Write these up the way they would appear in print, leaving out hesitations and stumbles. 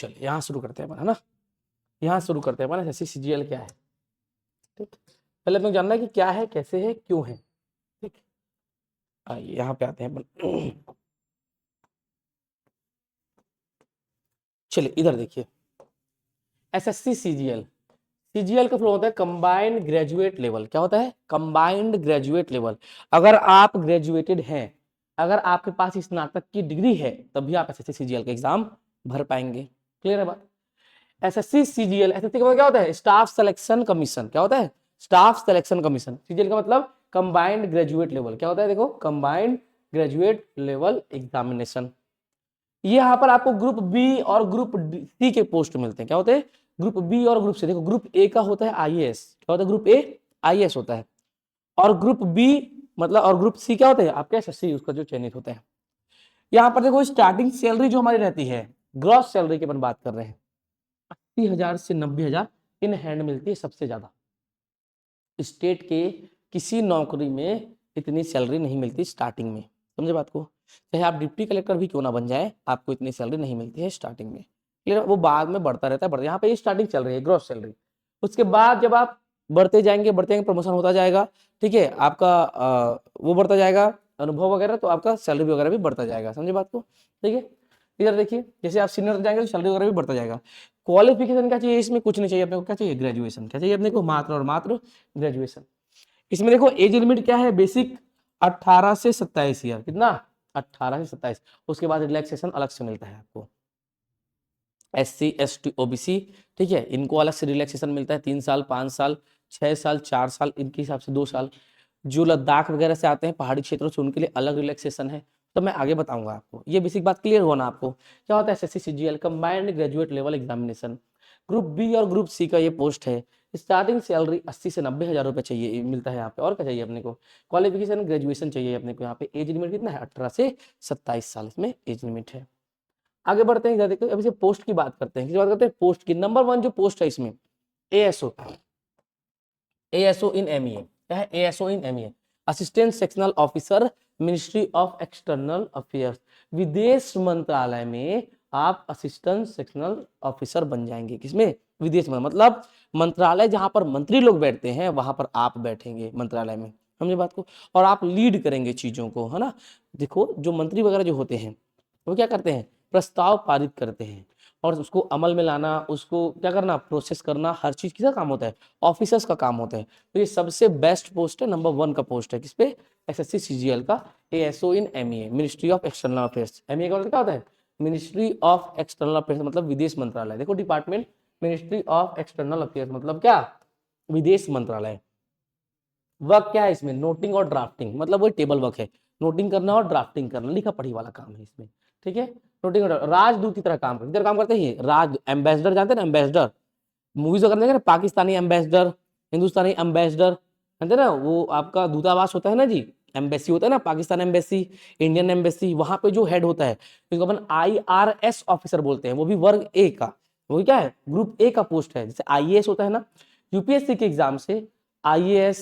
चलिए यहाँ शुरू करते हैं अपन, है ना। यहाँ शुरू करते हैं अपन SSC CGL क्या है। ठीक, पहले अपने जानना है कि क्या है, कैसे है, क्यों है। ठीक, आइए यहाँ पे आते हैं अपन। चलिए इधर देखिए, SSC CGL का फ्लो होता है कंबाइंड ग्रेजुएट लेवल। क्या होता है? Combined graduate level. अगर आप ग्रेजुएटेड हैं, अगर आपके पास स्नातक की डिग्री है, तभी आप SSC CGL का एग्जाम भर पाएंगे। क्लियर है बात? SSC CGL, SSC का मतलब क्या होता है? Staff selection commission. क्या होता है? Staff selection commission. CGL का मतलब कंबाइंड ग्रेजुएट लेवल। क्या होता है? देखो, कंबाइंड ग्रेजुएट लेवल एग्जामिनेशन। ये यहाँ पर आपको ग्रुप बी और ग्रुप सी के पोस्ट मिलते हैं। क्या होते हैं? ग्रुप बी और ग्रुप सी। देखो, ग्रुप ए का होता है IAS। क्या होता है? ग्रुप ए IAS होता है, और ग्रुप बी मतलब, और ग्रुप सी क्या होता है? आपके SSC उसका जो चयनित होता है। यहाँ पर देखो, स्टार्टिंग सैलरी जो हमारी रहती है, ग्रॉस सैलरी की अपन बात कर रहे हैं, 80,000 से 90,000 इन हैंड मिलती है सबसे ज्यादा। स्टेट के किसी नौकरी में इतनी सैलरी नहीं मिलती स्टार्टिंग में। समझे बात को? चाहे आप डिप्टी कलेक्टर भी क्यों ना बन जाए, आपको इतनी सैलरी नहीं मिलती है स्टार्टिंग में। क्लियर? वो बाद में बढ़ता रहता है, यहाँ पे ये स्टार्टिंग चल रही है ग्रॉस सैलरी। उसके बाद जब आप बढ़ते जाएंगे प्रमोशन होता जाएगा, ठीक है, आपका वो बढ़ता जाएगा अनुभव वगैरह, तो आपका सैलरी वगैरह भी बढ़ता जाएगा। समझे बात को? ठीक है, इधर देखिए, जैसे आप सीनियर जाएंगे तो सैलरी वगैरह भी बढ़ता जाएगा। क्वालिफिकेशन क्या चाहिए इसमें? कुछ नहीं चाहिए अपने को। क्या चाहिए? ग्रेजुएशन। क्या चाहिए अपने को? मात्र और मात्र ग्रेजुएशन। इसमें देखो, एज लिमिट क्या है? बेसिक 18 से 27 ईयर। कितना? 18 से 27। उसके बाद रिलैक्सेशन अलग से मिलता है आपको। SC ST OBC, ठीक है, इनको अलग से रिलैक्सेशन मिलता है। 3 साल, 5 साल, 6 साल, 4 साल, इनके हिसाब से 2 साल। जो लद्दाख वगैरह से आते हैं, पहाड़ी क्षेत्रों से, उनके लिए अलग रिलैक्सेशन है। तो मैं आगे बताऊंगा आपको। ये बेसिक बात क्लियर हुआ ना आपको? क्या होता है SSC CGL? Combined graduate level examination. Group B और ग्रुप सी का ये पोस्ट है। स्टार्टिंग सैलरी 80 से 90,000 रुपये चाहिए, मिलता है यहाँ पे। और क्या चाहिए अपने को? क्वालिफिकेशन ग्रेजुएशन चाहिए अपने को। यहाँ पे एज लिमिट कितना है? 18 से 27 साल इसमें एज लिमिट है। आगे बढ़ते हैं, देखो अभी से पोस्ट की बात करते हैं। किस बात करते हैं? पोस्ट की। नंबर 1 जो पोस्ट है इसमें, ASO। ASO इन MEA। क्या है? ASO in MEA, assistant sectional officer, ministry of external affairs. विदेश मंत्रालय में आप असिस्टेंट सेक्शनल ऑफिसर बन जाएंगे। किसमें? विदेश में, मतलब मंत्रालय जहां पर मंत्री लोग बैठते हैं, वहां पर आप बैठेंगे मंत्रालय में। समझे बात को? और आप लीड करेंगे चीजों को, है ना। देखो, जो मंत्री वगैरह जो होते हैं, वो क्या करते हैं? प्रस्ताव पारित करते हैं, और उसको अमल में लाना, उसको क्या करना? प्रोसेस करना। हर चीज किसका काम होता है? ऑफिसर्स का काम होता है। तो ये सबसे बेस्ट पोस्ट है, नंबर 1 का पोस्ट है। किसपे? SSC CGL का ASO in MEA, ministry of external affairs. MEA का मतलब क्या होता है? मिनिस्ट्री ऑफ एक्सटर्नल अफेयर्स, मतलब विदेश मंत्रालय। देखो, department ministry of external affairs मतलब क्या? विदेश मंत्रालय। वर्क क्या है इसमें? नोटिंग और ड्राफ्टिंग, मतलब वही टेबल वर्क है। नोटिंग करना और ड्राफ्टिंग करना, लिखा पढ़ी वाला काम है इसमें। ठीक है, नोटिंग और राजदूत की तरह काम करते हैं। काम करते हैं ये राज एम्बेसडर, जानते हैं ना एम्बेसडर? मूवीज वगैरह देखें ना, पाकिस्तानी एम्बेसडर, हिंदुस्तानी एम्बेसडर, जानते ना, वो आपका दूतावास होता है ना जी, एम्बेसी होता है ना, पाकिस्तान एम्बेसी, इंडियन एम्बेसी, वहां पे जो हेड होता है, इसको अपन IRS ऑफिसर बोलते हैं। वो भी वर्ग ए का, वो क्या है? ग्रुप ए का पोस्ट है। जैसे IAS होता है ना, UPSC के एग्जाम से IAS,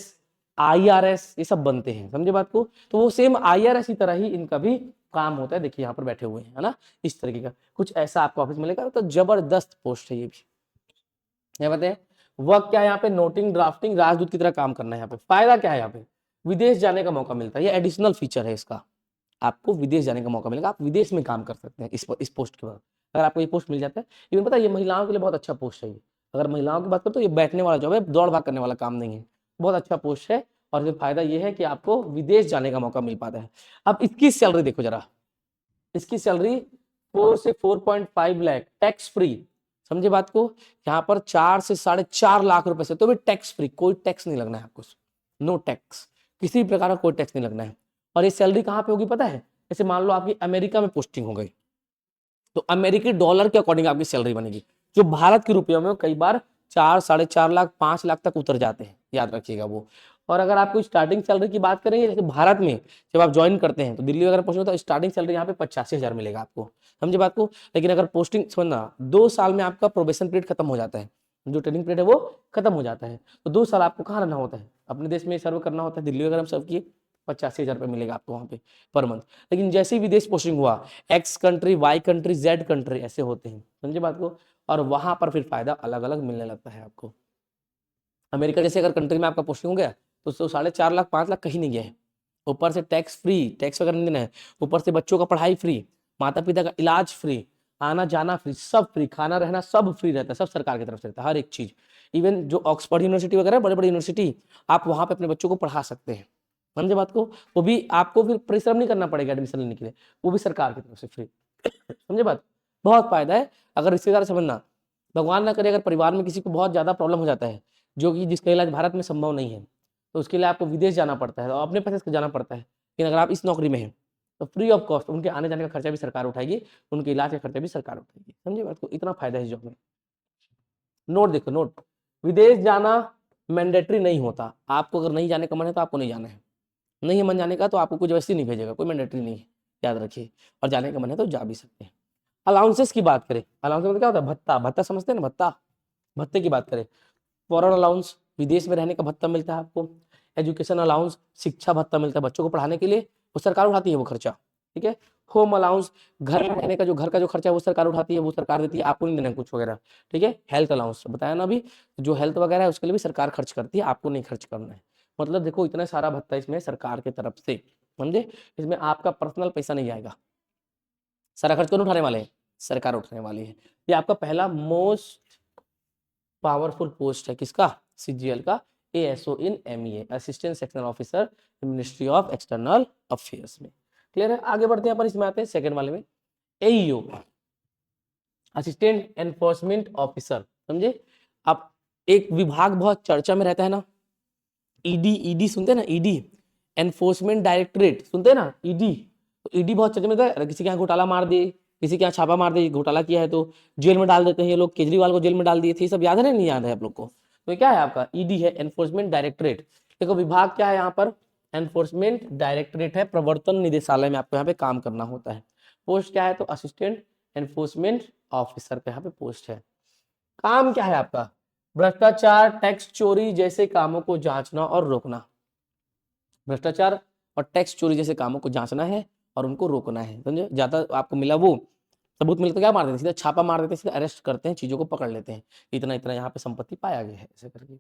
IRS ये सब बनते हैं। समझे बात को? तो वो सेम IRS की तरह ही इनका भी काम होता है। देखिए यहाँ पर बैठे हुए हैं, है ना, इस तरीके का कुछ ऐसा आपको ऑफिस मिलेगा। तो जबरदस्त पोस्ट है ये भी। क्या बताए? वर्क क्या है यहाँ पे? नोटिंग, ड्राफ्टिंग, राजदूत की तरह काम करना है यहाँ पे। फायदा क्या है? यहाँ पे विदेश जाने का मौका मिलता है। ये एडिशनल फीचर है इसका, आपको विदेश जाने का मौका मिलेगा। आप विदेश में काम कर सकते हैं इस पोस्ट के बाद, अगर आपको ये पोस्ट मिल जाता है। इवन पता है, ये महिलाओं के लिए बहुत अच्छा पोस्ट है ये। अगर महिलाओं की बात करो तो ये बैठने वाला जॉब है, दौड़ भाग करने वाला काम नहीं है। बहुत अच्छा पोस्ट है, और इसमें फायदा ये है कि आपको विदेश जाने का मौका मिल पाता है। अब इसकी सैलरी देखो जरा, इसकी सैलरी 4 से 4.5 लाख टैक्स फ्री। समझे बात को? यहाँ पर 4 से 4.5 लाख रुपए से, तो भी टैक्स फ्री, कोई टैक्स नहीं लगना है आपको, नो टैक्स, किसी प्रकार का कोई टैक्स नहीं लगना है। और ये सैलरी कहाँ पे होगी पता है? जैसे मान लो आपकी अमेरिका में पोस्टिंग हो गई, तो अमेरिकी डॉलर के अकॉर्डिंग आपकी सैलरी बनेगी, जो भारत के रुपयों में कई बार 4, 4.5 लाख, 5 लाख तक उतर जाते हैं, याद रखिएगा वो। और अगर आपको स्टार्टिंग सैलरी की बात करेंगे, जैसे भारत में जब आप ज्वाइन करते हैं तो दिल्ली वगैरह पहुंचे तो स्टार्टिंग सैलरी यहाँ पे 85,000 मिलेगा आपको। समझे बात को? लेकिन अगर पोस्टिंग समझना, 2 साल में आपका प्रोबेशन पीरियड खत्म हो जाता है, जो ट्रेनिंग पीरियड है वो खत्म हो जाता है। तो 2 साल आपको कहाँ रहना होता है? अपने देश में सर्व करना होता है। दिल्ली वगैरह में सर्व किए, 85,000 रुपये मिलेगा आपको वहाँ पे पर मंथ। लेकिन जैसे ही विदेश पोस्टिंग हुआ, X country, Y country, Z country ऐसे होते हैं, समझे बात को, और वहां पर फिर फायदा अलग अलग मिलने लगता है आपको। अमेरिका जैसे अगर कंट्री में आपका पोस्टिंग हो गया तो 4.5 लाख 5 लाख कहीं नहीं गया है, ऊपर से टैक्स फ्री, टैक्स वगैरह नहीं देना है, ऊपर से बच्चों का पढ़ाई फ्री, माता पिता का इलाज फ्री, आना जाना फ्री, सब फ्री, खाना रहना सब फ्री रहता है, सब सरकार की तरफ से रहता है, हर एक चीज। इवन जो ऑक्सफोर्ड यूनिवर्सिटी वगैरह बड़े बड़े यूनिवर्सिटी, आप वहां पे अपने बच्चों को पढ़ा सकते हैं, समझे बात को, वो भी आपको फिर परिश्रम नहीं करना पड़ेगा एडमिशन लेने के लिए, वो भी सरकार की तरफ से फ्री, समझे बात। बहुत फायदा है। अगर रिश्तेदार समझना, भगवान ना करे अगर परिवार में किसी को बहुत ज्यादा प्रॉब्लम हो जाता है, जो कि जिसका इलाज भारत में संभव नहीं है, तो उसके लिए आपको विदेश जाना पड़ता है और अपने पैसे से जाना पड़ता है। लेकिन अगर आप इस नौकरी में हैं तो फ्री ऑफ कॉस्ट उनके आने जाने का खर्चा भी सरकार उठाएगी, उनके इलाज का खर्चा भी सरकार उठाएगी, समझे बात को, इतना फायदा है इस जॉब में। नोट देखो, नोट, विदेश जाना मैंडेटरी नहीं होता, आपको अगर नहीं जाने का मन है तो आपको नहीं जाना है, नहीं है मन जाने का तो आपको कुछ वैसे नहीं भेजेगा, कोई मैंडेटरी नहीं है, याद रखिए, और जाने का मन है तो जा भी सकते हैं। अलाउंसेस की बात करें, अलाउंस मतलब क्या होता है, भत्ता, भत्ता समझते हैं ना, भत्ता, भत्ते की बात करें, फॉरेन अलाउंस, विदेश में रहने का भत्ता मिलता है आपको, एजुकेशन अलाउंस, शिक्षा भत्ता मिलता है बच्चों को पढ़ाने के लिए, वो सरकार उठाती है वो खर्चा, ठीक है। होम अलाउंस, घर में रहने का जो घर का जो खर्चा है वो सरकार उठाती है, वो सरकार देती है, आपको नहीं देना कुछ वगैरह, ठीक है। हेल्थ अलाउंस बताया ना अभी, जो हेल्थ वगैरह है उसके लिए भी सरकार खर्च करती है, आपको नहीं खर्च करना है। मतलब देखो इतना सारा भत्ता इसमें सरकार की तरफ से, समझे, इसमें आपका पर्सनल पैसा नहीं जाएगा, सारा खर्च कौन उठाने वाले हैं, सरकार उठाने वाली है। ये आपका पहला मोस्ट पावरफुल पोस्ट है किसका, सीजीएल का, ASO in MEA, assistant sectional officer, ministry of external affairs में। क्लियर है। आगे बढ़ते हैं अपन, इसमें आते हैं सेकंड वाले में, एईओ, असिस्टेंट एनफोर्समेंट ऑफिसर, समझे। अब एक विभाग बहुत चर्चा में रहता है ना, ईडी, ईडी सुनते हैं ना, ईडी, एनफोर्समेंट डायरेक्टरेट, सुनते हैं ना, ईडी, तो ईडी बहुत चर्चा में रहता है, किसी के यहाँ घोटाला मार दे, किसी के यहाँ छापा मार दे, घोटाला किया है तो जेल में डाल देते हैं ये लोग, केजरीवाल को जेल में डाल दिए थे, सब याद है ना, नहीं याद है आप लोग को, तो क्या है आपका, ईडी है, एनफोर्समेंट डायरेक्टरेट। देखो विभाग क्या है यहाँ पर, एनफोर्समेंट डायरेक्टरेट है, प्रवर्तन निदेशालय में आपको यहाँ पे काम करना होता है। पोस्ट क्या है, तो असिस्टेंट एनफोर्समेंट ऑफिसर का यहाँ पे पोस्ट है। काम क्या है आपका, भ्रष्टाचार, टैक्स चोरी जैसे कामों को जांचना और रोकना, भ्रष्टाचार और टैक्स चोरी जैसे कामों को जांचना है और उनको रोकना है, समझे। ज्यादा आपको मिला वो सबूत मिलता, क्या मार देते हैं, सीधा छापा मार देते हैं, सीधा अरेस्ट करते हैं, चीजों को पकड़ लेते हैं, इतना इतना यहाँ पे संपत्ति पाया गया है, ऐसे करके।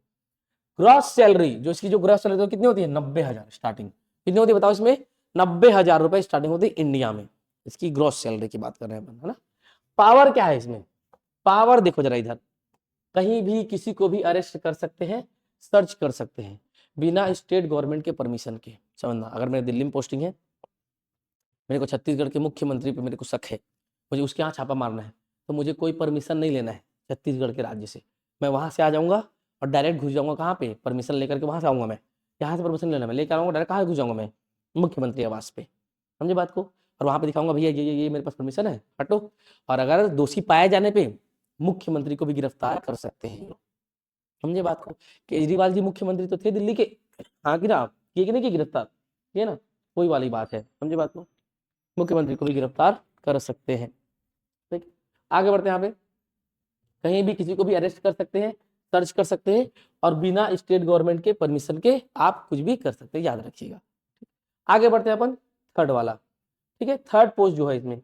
ग्रॉस सैलरी, जो इसकी जो ग्रॉस सैलरी कितनी होती है, 90,000 स्टार्टिंग, कितनी होती है बताओ इसमें, 90,000 रुपए स्टार्टिंग होती है इंडिया में, इसकी ग्रॉस सैलरी की बात कर रहे हैं अपन, है ना। पावर क्या है इसमें, पावर देखो जरा इधर, कहीं भी किसी को भी अरेस्ट कर सकते हैं, सर्च कर सकते हैं, बिना स्टेट गवर्नमेंट के परमिशन के, समझना। अगर मेरे दिल्ली में पोस्टिंग है, मेरे को छत्तीसगढ़ के मुख्यमंत्री पे मेरे को शक है, मुझे उसके यहाँ छापा मारना है, तो मुझे कोई परमिशन नहीं लेना है छत्तीसगढ़ के राज्य से, मैं वहाँ से आ जाऊँगा और डायरेक्ट घुस जाऊँगा कहाँ पे, परमिशन लेकर के वहाँ से आऊँगा मैं, यहाँ से परमिशन लेना मैं लेकर आऊँगा, डायरेक्ट कहाँ घुस जाऊँगा मैं, मुख्यमंत्री आवास पे, समझे बात को, और वहाँ पे दिखाऊंगा भैया ये मेरे पास परमिशन है, हटो। और अगर दोषी पाए जाने पे मुख्यमंत्री को भी गिरफ्तार कर सकते हैं, समझे बात को। केजरीवाल जी मुख्यमंत्री तो थे दिल्ली के, हाँ कि ना, किए कि नहीं किए गिरफ्तार, ये ना कोई वाली बात है, समझे बात को, मुख्यमंत्री को भी गिरफ्तार कर सकते हैं, ठीक। आगे बढ़ते हैं, यहाँ पे कहीं भी किसी को भी अरेस्ट कर सकते हैं, सर्च कर सकते हैं, और बिना स्टेट गवर्नमेंट के परमिशन के आप कुछ भी कर सकते हैं, याद रखिएगा। आगे बढ़ते हैं अपन थर्ड वाला, ठीक है। थर्ड पोस्ट जो है इसमें,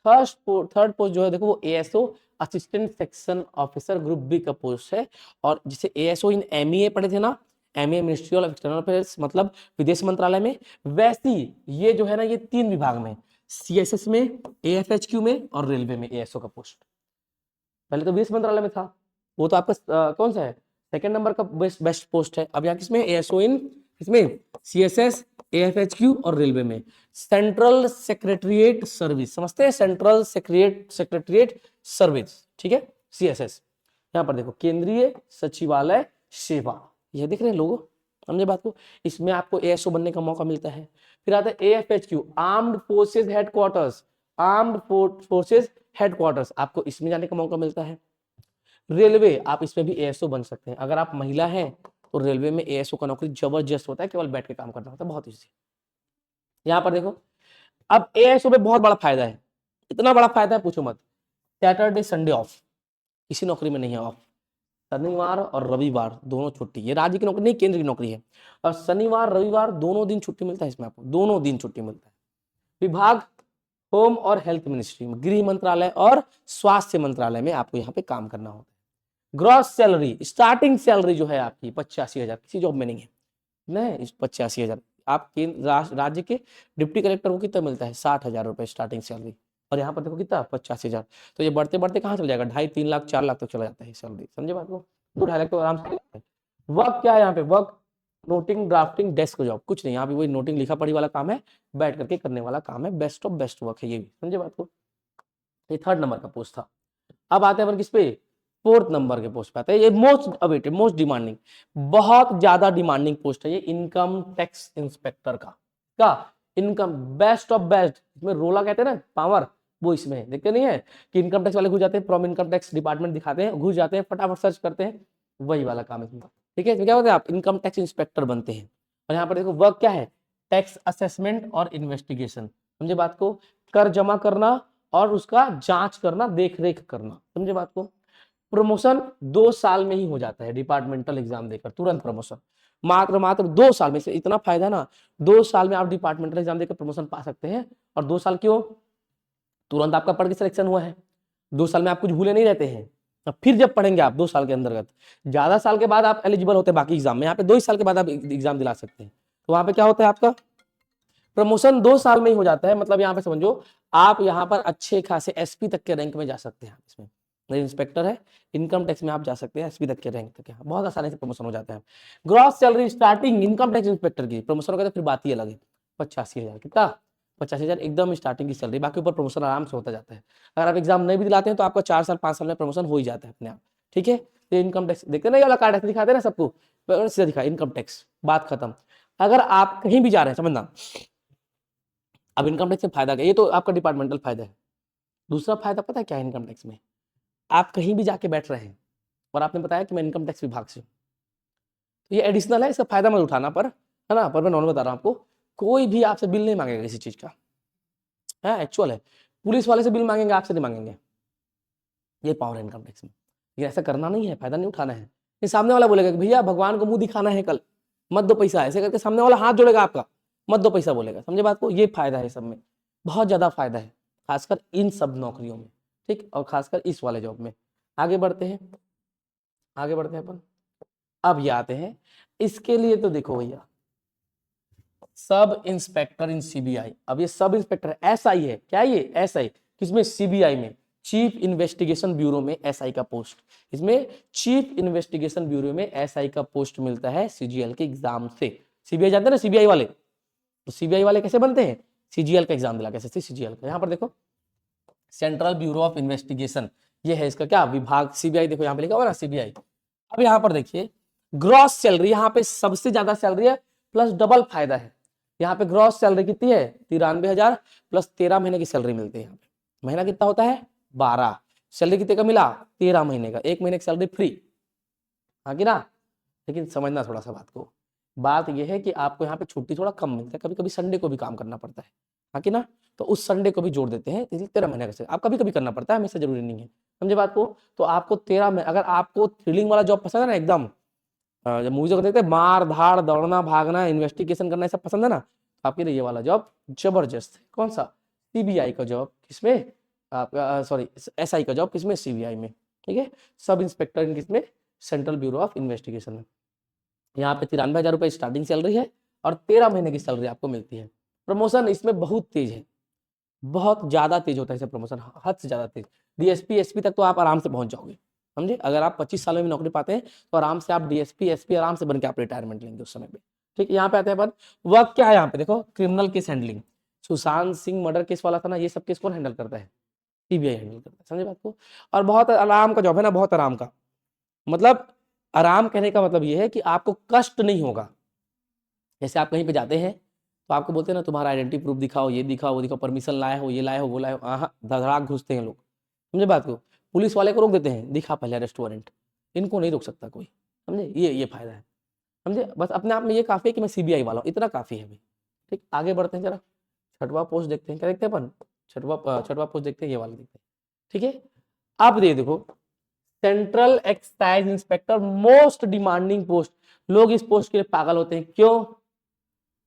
थर्ड पोस्ट जो है देखो, वो ASO, assistant section officer group B का पोस्ट है। और जिसे एएसओ इन एमईए पढ़े थे ना, MEA ministry of external affairs, मतलब विदेश मंत्रालय में, वैसी ये जो है ना, ये 3 विभाग में, सीएसएस में, एएफएचक्यू में और रेलवे में एएसओ का पोस्ट। पहले तो विदेश मंत्रालय में था, वो तो आपका कौन सा है, सेकंड नंबर का बेस्ट पोस्ट है। अब यहाँ किसमें, एएसओ इन, इसमें सीएसएस, एएफएचक्यू और रेलवे में, सेंट्रल सेक्रेटरिएट सर्विस, समझते हैं, सेंट्रल सेक्रेटरिएट सर्विस, ठीक है, सीएसएस। यहाँ पर देखो, केंद्रीय सचिवालय सेवा, ये देख रहे हैं लोगों, समझे बात को, इसमें आपको एएसओ बनने का मौका मिलता है। फिर आता है AFHQ, armed forces headquarters, armed forces headquarters, आपको इसमें जाने का मौका मिलता है। रेलवे, आप इसमें भी एएसओ बन सकते हैं, अगर आप महिला हैं तो रेलवे में एएसओ का नौकरी जबरदस्त होता है, केवल बैठ के काम करना होता है, बहुत इजी। यहाँ पर देखो, अब एएसओ में बहुत बड़ा फायदा है, इतना बड़ा फायदा है पूछो मत, सैटरडे संडे ऑफ, किसी नौकरी में नहीं है ऑफ, शनिवार और रविवार दोनों छुट्टी, ये राज्य की नौकरी नहीं, केंद्र की नौकरी है। और शनिवार रविवार दोनों दिन छुट्टी मिलता है इसमें, आपको दोनों दिन छुट्टी मिलता है। विभाग होम और हेल्थ मिनिस्ट्री में, गृह मंत्रालय और स्वास्थ्य मंत्रालय में आपको यहाँ पे काम करना होता है। ग्रॉस सैलरी, स्टार्टिंग सैलरी जो है आपकी 85,000, किसी जॉब में नहीं है, नहीं 85,000। आप राज्य के डिप्टी कलेक्टर को कितना मिलता है, 60,000 रुपए स्टार्टिंग सैलरी, और यहाँ पर देखो कितना 85,000। तो ये बढ़ते बढ़ते कहाँ चल जाएगा, 2.5 3 लाख 4 लाख तक चला जाता है सैलरी, समझे बात को, 2 2.5 लाख तो आराम से लगता है। वर्क क्या है यहाँ पे, work noting drafting desk job, कुछ नहीं, यहाँ पे वही नोटिंग लिखा पढ़ी वाला काम है, बैठ करके करने वाला काम है, बेस्ट ऑफ बेस्ट वर्क है ये भी, समझे बात को। ये 3rd नंबर का पोस्ट था। अब आते हैं अपन किस पे, 4th नंबर के पोस्ट पे आते हैं। ये मोस्ट अवेटेड मोस्ट डिमांडिंग, बहुत ज्यादा डिमांडिंग पोस्ट है ये, इनकम टैक्स इंस्पेक्टर का इनकम बेस्ट ऑफ बेस्ट, इसमें रोला कहते हैं ना पावर, वो इसमें है, देखते नहीं है कि इनकम टैक्स वाले घुस जाते हैं, फ्रॉम इनकम टैक्स डिपार्टमेंट दिखाते हैं, घुस जाते हैं, फटाफट सर्च करते हैं, वही वाला काम है इसमें, ठीक है। इसमें क्या होता है, आप इनकम टैक्स इंस्पेक्टर बनते हैं। और यहाँ पर देखो वर्क क्या है, टैक्स असेसमेंट और इन्वेस्टिगेशन, समझे बात को, कर जमा करना और उसका जांच करना, देख रेख करना, समझे बात को। प्रमोशन 2 साल में ही हो जाता है, डिपार्टमेंटल एग्जाम देकर तुरंत प्रमोशन, मात्र 2 साल में से, इतना फायदा ना, 2 साल में आप डिपार्टमेंटल एग्जाम देकर प्रमोशन पा सकते हैं। और 2 साल क्यों, तुरंत आपका पढ़ के सिलेक्शन हुआ है, 2 साल में आप कुछ भूले नहीं रहते हैं। अब फिर जब पढ़ेंगे आप 2 साल के अंतर्गत, ज्यादा साल के बाद आप एलिजिबल होते हैं बाकी एग्जाम में, यहाँ पे 2 ही साल के बाद आप एग्जाम दिला सकते हैं। तो वहां पे क्या होता है, आपका प्रमोशन 2 साल में ही हो जाता है, मतलब यहाँ पे समझो आप यहाँ पर अच्छे खासे एसपी तक के रैंक में जा सकते हैं। इसमें इंस्पेक्टर है, इनकम टैक्स में आप जा सकते हैं एसपी तक के रैंक तक, यहाँ बहुत आसानी से प्रमोशन हो जाता है। Gross salary starting income tax inspector की प्रमोशन होगा तो फिर बात ही अलग है, 85,000, कितना 85,000 एकदम स्टार्टिंग की सैलरी, बाकी ऊपर प्रमोशन आराम से होता जाता है। अगर आप एग्जाम नहीं भी दिलाते हैं तो आपका 4 साल 5 साल में प्रमोशन हो ही जाता है अपने आप, ठीक है। तो इनकम टैक्स देखते ना, ये वाला कार्ड दिखाते हैं ना सबको, सीधा दिखा इनकम टैक्स, बात खत्म। अगर आप कहीं भी जा रहे हैं, समझना, अब इनकम टैक्स में फायदा क्या, ये तो आपका डिपार्टमेंटल फायदा है। दूसरा फायदा पता है क्या है इनकम टैक्स में, आप कहीं भी जाके बैठ रहे हैं और आपने बताया कि मैं इनकम टैक्स विभाग से, तो ये एडिशनल है, इसका फायदा मत उठाना, पर है ना, पर मैं नॉर्मल बता रहा हूँ आपको, कोई भी आपसे बिल नहीं मांगेगा किसी चीज का, है एक्चुअल है, पुलिस वाले से बिल मांगेंगे, आपसे नहीं मांगेंगे, ये पावर है इनकम टैक्स में। लेकिन ऐसा करना नहीं है, फायदा नहीं उठाना है। ये सामने वाला बोलेगा कि भैया भगवान को मुंह दिखाना है कल, मत दो पैसा, ऐसे करके सामने वाला हाथ जोड़ेगा आपका, मत दो पैसा बोलेगा, समझे बात को। ये फायदा है सब में, बहुत ज्यादा फायदा है, खासकर इन सब नौकरियों में, ठीक, और खासकर इस वाले जॉब में। आगे बढ़ते हैं, आगे बढ़ते हैं अपन। अब ये आते हैं, इसके लिए तो देखो भैया, सब इंस्पेक्टर इन सीबीआई, अब ये सब इंस्पेक्टर एसआई है, क्या ये एसआई, किसमें, सीबीआई में, चीफ इन्वेस्टिगेशन ब्यूरो में एसआई का पोस्ट, इसमें चीफ इन्वेस्टिगेशन ब्यूरो में एसआई का पोस्ट मिलता है सीजीएल के एग्जाम से। सीबीआई जानते हैं ना, सीबीआई वाले, तो सीबीआई वाले कैसे बनते हैं, सीजीएल का एग्जाम दिला, कैसे सीजीएल का, यहाँ पर देखो सेंट्रल ब्यूरो ऑफ इन्वेस्टिगेशन, ये है इसका क्या विभाग, सीबीआई देखो यहाँ पे लिखा हुआ ना सीबीआई। अब यहाँ पर देखिए ग्रॉस सैलरी, यहाँ पे सबसे ज्यादा सैलरी है, प्लस डबल फायदा है। यहाँ पे ग्रॉस सैलरी कितनी है, 93,000 प्लस 13 महीने की सैलरी मिलती है। यहाँ पे महीना कितना होता है, 12, सैलरी कितने का मिला, 13 महीने का, 1 महीने की सैलरी फ्री, हाँ कि ना। लेकिन समझना थोड़ा सा बात को, बात यह है कि आपको यहाँ पे छुट्टी थोड़ा कम मिलता है, कभी कभी संडे को भी काम करना पड़ता है, हाँ कि ना, तो उस संडे को भी जोड़ देते हैं, इसलिए 13 महीने का आप कभी कभी करना पड़ता है, हमेशा जरूरी नहीं है, समझे बात को। तो आपको 13 में, अगर आपको थ्रिलिंग वाला जॉब पसंद है ना एकदम, जब मूवीज को देखते हैं मार धाड़ दौड़ना भागना इन्वेस्टिगेशन करना, सब पसंद है ना, आपके लिए ये वाला जॉब जबरदस्त है। कौन सा, सीबीआई का जॉब, किसमें आपका, सॉरी एसआई का जॉब किसमें, सीबीआई में, ठीक है। सब इंस्पेक्टर किसमें, सेंट्रल ब्यूरो ऑफ इन्वेस्टिगेशन में। यहाँ पे 93,000 रुपये स्टार्टिंग सैलरी है और 13 महीने की सैलरी आपको मिलती है। प्रमोशन इसमें बहुत तेज है, बहुत ज्यादा तेज होता है इसे प्रमोशन, हद से ज्यादा तेज, डीएसपी एसपी तक तो आप आराम से पहुंच जाओगे, समझे। अगर आप 25 साल में नौकरी पाते हैं तो आराम से आप डीएसपी एसपी आराम से बन के आप रिटायरमेंट लेंगे उस समय पे, ठीक है। यहाँ पे आते हैं अपन, वर्क क्या है यहाँ पे देखो, criminal case handling, Sushant Singh murder case वाला था ना, ये सब केस कौन हैंडल करता है, सीबीआई हैंडल करता है, समझे बात को। और बहुत आराम का जॉब है ना, बहुत आराम का, मतलब आराम कहने का मतलब ये है कि आपको कष्ट नहीं होगा। जैसे आप कहीं पे जाते हैं तो आपको बोलते हैं ना तुम्हारा आइडेंटिटी प्रूफ दिखाओ, ये दिखाओ वो दिखाओ, परमिशन लाए हो, ये लाए हो वो लाए हो, हाँ धड़ाक घुसते हैं लोग, समझे बात को। पुलिस वाले को रोक देते हैं, दिखा पहले अरेस्ट वारंट, इनको नहीं रोक सकता कोई, समझे, ये फायदा है, समझे। बस अपने आप में ये काफी है कि मैं सीबीआई वाला हूँ, इतना काफी है अभी, ठीक। आगे बढ़ते हैं जरा, छठवां पोस्ट देखते हैं, क्या देखते हैं अपन, छठवां पोस्ट देखते हैं, ये वाला देखते हैं, ठीक है। अब ये देखो central excise inspector most demanding post. लोग इस पोस्ट के लिए पागल होते हैं, क्यों?